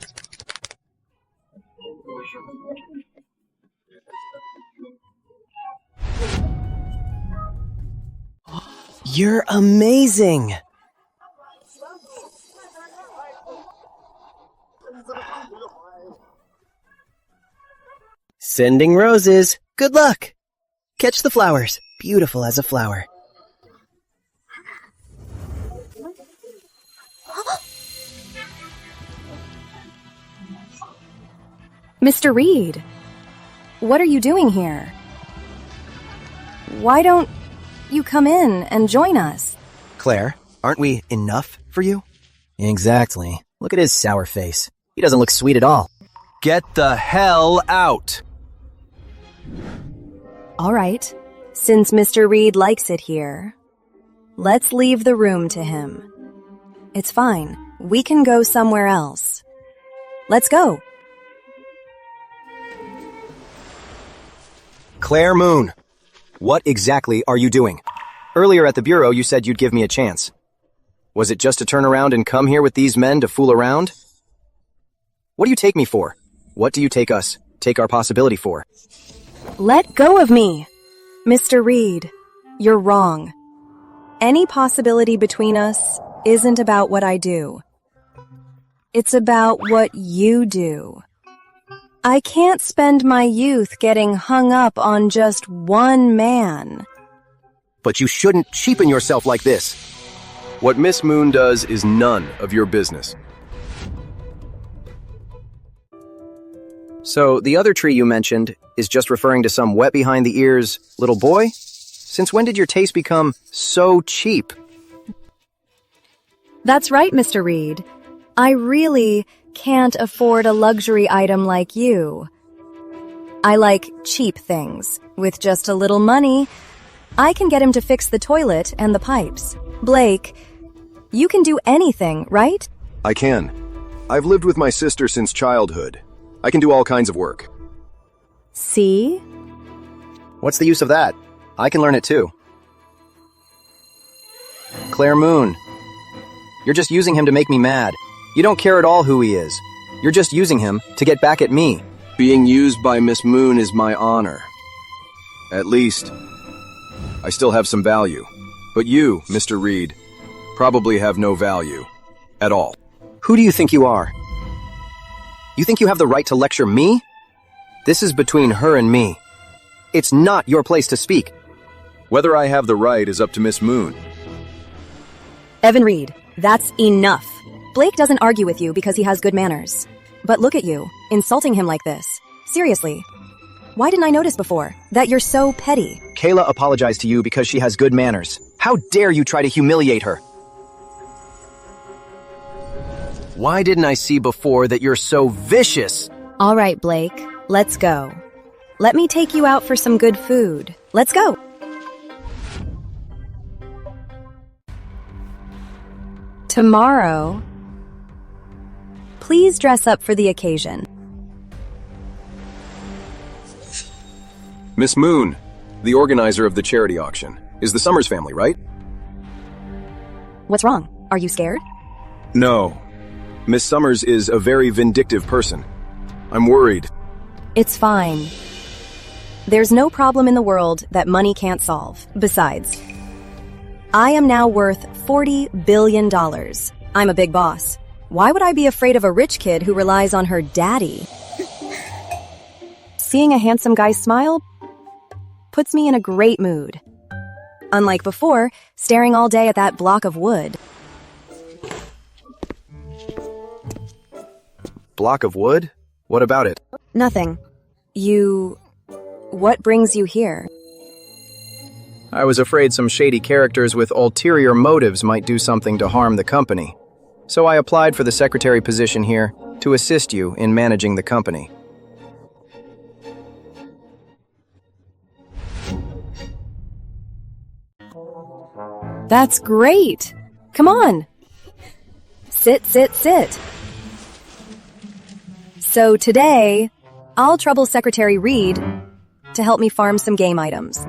You're amazing. Sending roses. Good luck. Catch the flowers. Beautiful as a flower. Mr. Reed, what are you doing here? Why don't you come in and join us? Claire, aren't we enough for you? Exactly. Look at his sour face. He doesn't look sweet at all. Get the hell out! All right, since Mr. Reed likes it here, let's leave the room to him. It's fine. We can go somewhere else. Let's go. Claire Moon, what exactly are you doing? Earlier at the bureau, you said you'd give me a chance. Was it just to turn around and come here with these men to fool around? What do you take me for? What do you take our possibility for? Let go of me. Mr. Reed, you're wrong. Any possibility between us isn't about what I do. It's about what you do. I can't spend my youth getting hung up on just one man. But you shouldn't cheapen yourself like this. What Miss Moon does is none of your business. So the other tree you mentioned is just referring to some wet behind the ears little boy? Since when did your taste become so cheap? That's right, Mr. Reed. I really can't afford a luxury item like you. I like cheap things. With just a little money, I can get him to fix the toilet and the pipes. Blake, you can do anything, right? I can. I've lived with my sister since childhood. I can do all kinds of work. See? What's the use of that? I can learn it too. Claire Moon, you're just using him to make me mad. You don't care at all who he is. You're just using him to get back at me. Being used by Miss Moon is my honor. At least, I still have some value. But you, Mr. Reed, probably have no value. At all. Who do you think you are? You think you have the right to lecture me? This is between her and me. It's not your place to speak. Whether I have the right is up to Miss Moon. Evan Reed, that's enough. Blake doesn't argue with you because he has good manners. But look at you, insulting him like this. Seriously. Why didn't I notice before that you're so petty? Kayla apologized to you because she has good manners. How dare you try to humiliate her? Why didn't I see before that you're so vicious? All right, Blake, let's go. Let me take you out for some good food. Let's go. Tomorrow, please dress up for the occasion. Miss Moon, the organizer of the charity auction, is the Summers family, right? What's wrong? Are you scared? No. Miss Summers is a very vindictive person. I'm worried. It's fine. There's no problem in the world that money can't solve. Besides, I am now worth $40 billion. I'm a big boss. Why would I be afraid of a rich kid who relies on her daddy? Seeing a handsome guy smile puts me in a great mood. Unlike before, staring all day at that block of wood. Block of wood? What about it? Nothing. What brings you here? I was afraid some shady characters with ulterior motives might do something to harm the company. So I applied for the secretary position here to assist you in managing the company. That's great! Come on! Sit, sit, sit. So today, I'll trouble Secretary Reed to help me farm some game items.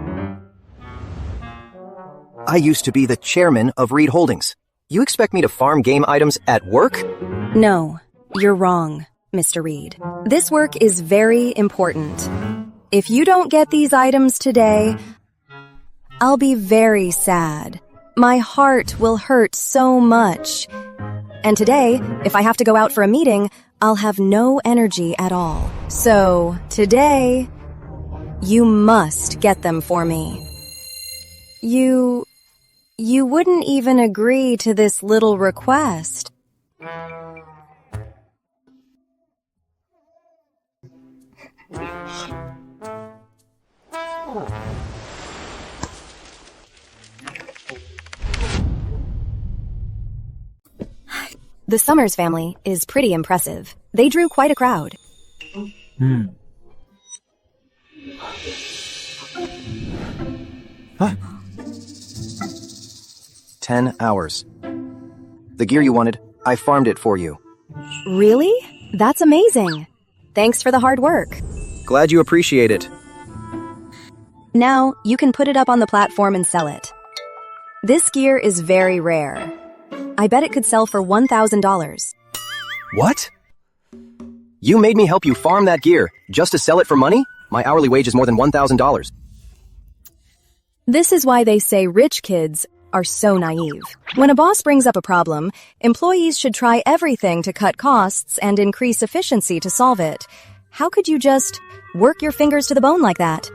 I used to be the chairman of Reed Holdings. You expect me to farm game items at work? No, you're wrong, Mr. Reed. This work is very important. If you don't get these items today, I'll be very sad. My heart will hurt so much. And today, if I have to go out for a meeting, I'll have no energy at all. So, today, you must get them for me. You wouldn't even agree to this little request. The Summers family is pretty impressive. They drew quite a crowd. 10 hours. The gear you wanted, I farmed it for you. Really? That's amazing. Thanks for the hard work. Glad you appreciate it. Now, you can put it up on the platform and sell it. This gear is very rare. I bet it could sell for $1,000. What? You made me help you farm that gear just to sell it for money? My hourly wage is more than $1,000. This is why they say rich kids are so naive. When a boss brings up a problem, employees should try everything to cut costs and increase efficiency to solve it. How could you just work your fingers to the bone like that?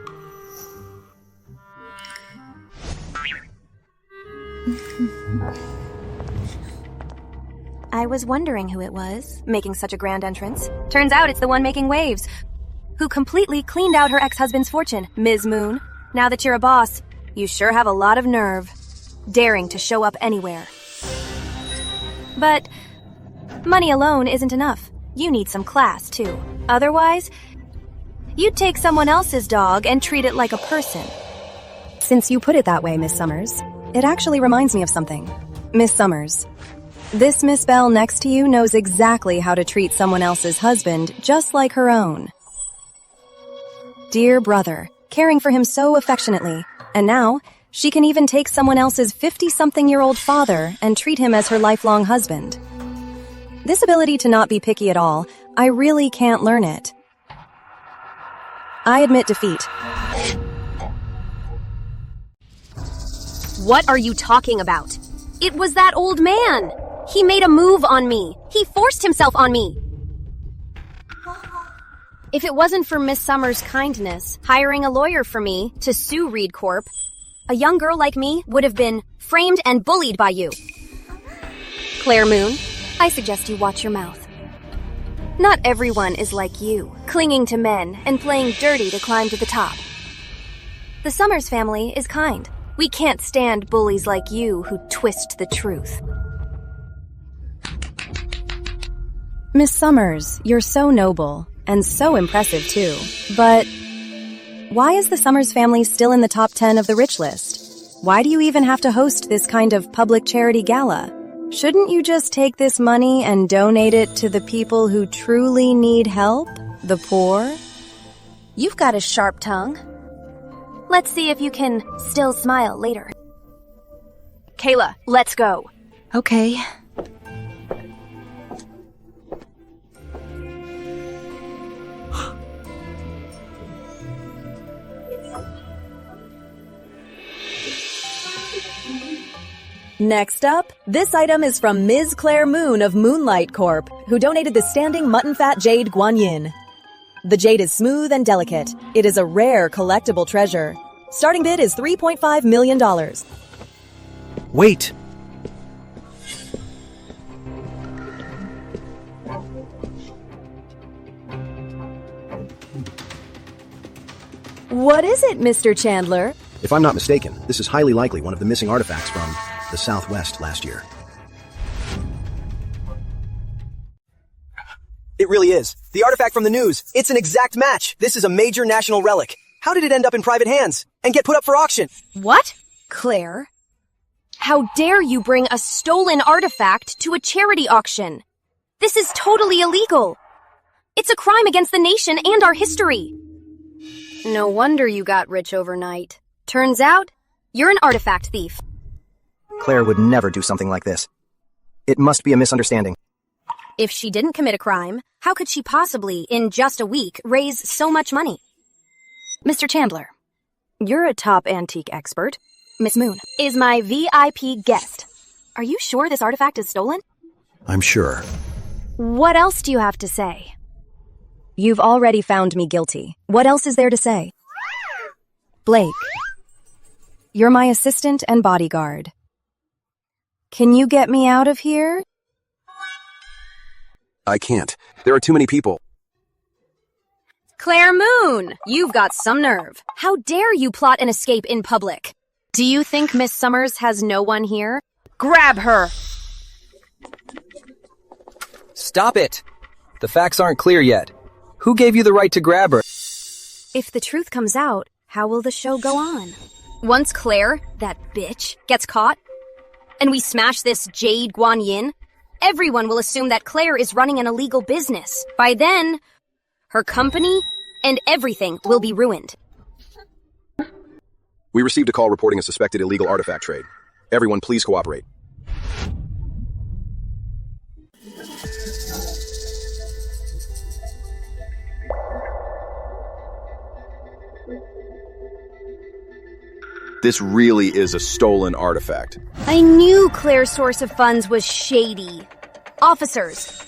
I was wondering who it was, making such a grand entrance. Turns out it's the one making waves, who completely cleaned out her ex-husband's fortune, Ms. Moon. Now that you're a boss, you sure have a lot of nerve, daring to show up anywhere. But money alone isn't enough. You need some class, too. Otherwise, you'd take someone else's dog and treat it like a person. Since you put it that way, Miss Summers, it actually reminds me of something. Miss Summers, this Miss Bell next to you knows exactly how to treat someone else's husband just like her own. Dear brother, caring for him so affectionately, and now she can even take someone else's 50-something-year-old father and treat him as her lifelong husband. This ability to not be picky at all, I really can't learn it. I admit defeat. What are you talking about? It was that old man. He made a move on me. He forced himself on me. If it wasn't for Miss Summers' kindness, hiring a lawyer for me to sue Reed Corp, a young girl like me would have been framed and bullied by you. Claire Moon, I suggest you watch your mouth. Not everyone is like you, clinging to men and playing dirty to climb to the top. The Summers family is kind. We can't stand bullies like you who twist the truth. Miss Summers, you're so noble, and so impressive too. But why is the Summers family still in the top 10 of the rich list? Why do you even have to host this kind of public charity gala? Shouldn't you just take this money and donate it to the people who truly need help? The poor? You've got a sharp tongue. Let's see if you can still smile later. Kayla, let's go. Okay. Next up, this item is from Ms. Claire Moon of Moonlight Corp., who donated the standing mutton fat jade Guanyin. The jade is smooth and delicate. It is a rare collectible treasure. Starting bid is $3.5 million. Wait! What is it, Mr. Chandler? If I'm not mistaken, this is highly likely one of the missing artifacts from the Southwest last year. It really is. The artifact from the news. It's an exact match. This is a major national relic. How did it end up in private hands and get put up for auction? What? Claire? How dare you bring a stolen artifact to a charity auction? This is totally illegal. It's a crime against the nation and our history. No wonder you got rich overnight. Turns out, you're an artifact thief. Claire would never do something like this. It must be a misunderstanding. If she didn't commit a crime, how could she possibly, in just a week, raise so much money? Mr. Chandler, you're a top antique expert. Miss Moon is my VIP guest. Are you sure this artifact is stolen? I'm sure. What else do you have to say? You've already found me guilty. What else is there to say? Blake, you're my assistant and bodyguard. Can you get me out of here? I can't. There are too many people. Claire Moon, you've got some nerve. How dare you plot an escape in public? Do you think Miss Summers has no one here? Grab her! Stop it! The facts aren't clear yet. Who gave you the right to grab her? If the truth comes out, how will the show go on? Once Claire, that bitch, gets caught, and we smash this Jade Guan Yin, everyone will assume that Claire is running an illegal business. By then, her company and everything will be ruined. We received a call reporting a suspected illegal artifact trade. Everyone, please cooperate. This really is a stolen artifact. I knew Claire's source of funds was shady. Officers,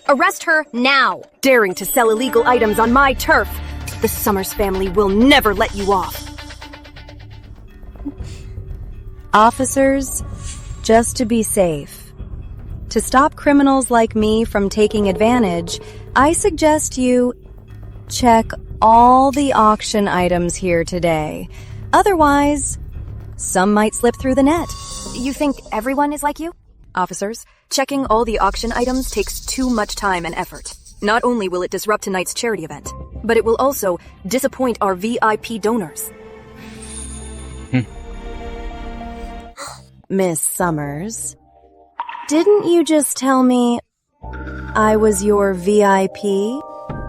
arrest her now. Daring to sell illegal items on my turf. The Summers family will never let you off. Officers, just to be safe. To stop criminals like me from taking advantage, I suggest you check all the auction items here today. Otherwise, some might slip through the net. You think everyone is like you? Officers, checking all the auction items takes too much time and effort. Not only will it disrupt tonight's charity event, but it will also disappoint our VIP donors. Miss Summers, didn't you just tell me I was your VIP?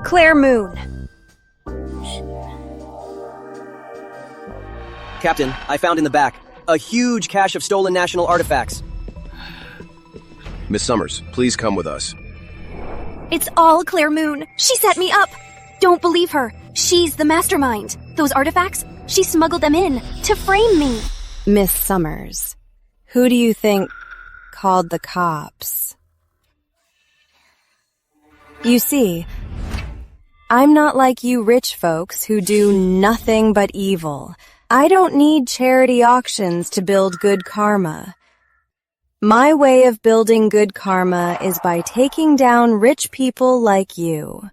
Claire Moon. Captain, I found in the back a huge cache of stolen national artifacts. Miss Summers, please come with us. It's all Claire Moon. She set me up. Don't believe her. She's the mastermind. Those artifacts, she smuggled them in to frame me. Miss Summers, who do you think called the cops? You see, I'm not like you rich folks who do nothing but evil. I don't need charity auctions to build good karma. My way of building good karma is by taking down rich people like you.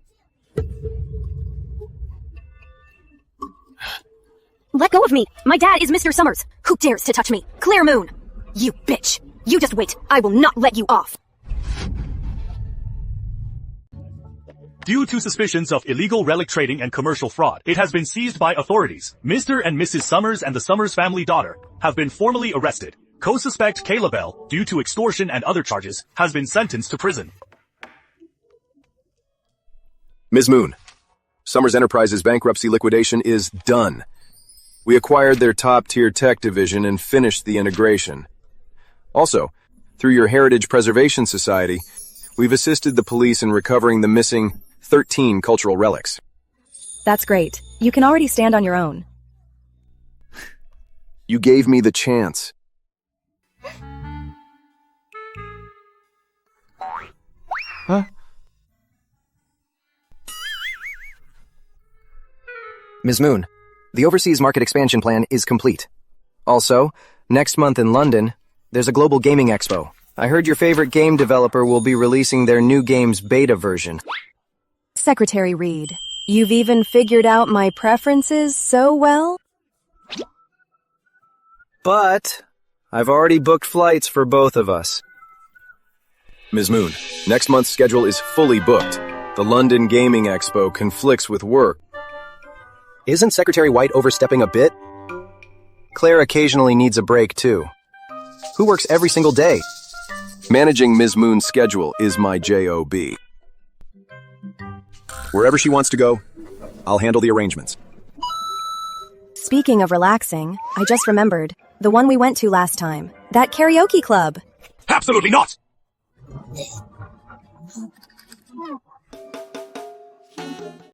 Let go of me. My dad is Mr. Summers. Who dares to touch me? Claire Moon. You bitch. You just wait. I will not let you off. Due to suspicions of illegal relic trading and commercial fraud, it has been seized by authorities. Mr. and Mrs. Summers and the Summers family daughter have been formally arrested. Co-suspect Kayla Bell, due to extortion and other charges, has been sentenced to prison. Ms. Moon, Summers Enterprises bankruptcy liquidation is done. We acquired their top-tier tech division and finished the integration. Also, through your Heritage Preservation Society, we've assisted the police in recovering the missing 13 cultural relics. That's great. You can already stand on your own. You gave me the chance. Huh? Ms. Moon, the overseas market expansion plan is complete. Also, next month in London, there's a global gaming expo. I heard your favorite game developer will be releasing their new game's beta version. Secretary Reed, you've even figured out my preferences so well? But I've already booked flights for both of us. Ms. Moon, next month's schedule is fully booked. The London Gaming Expo conflicts with work. Isn't Secretary White overstepping a bit? Claire occasionally needs a break, too. Who works every single day? Managing Ms. Moon's schedule is my job. Wherever she wants to go, I'll handle the arrangements. Speaking of relaxing, I just remembered, the one we went to last time. That karaoke club. Absolutely not!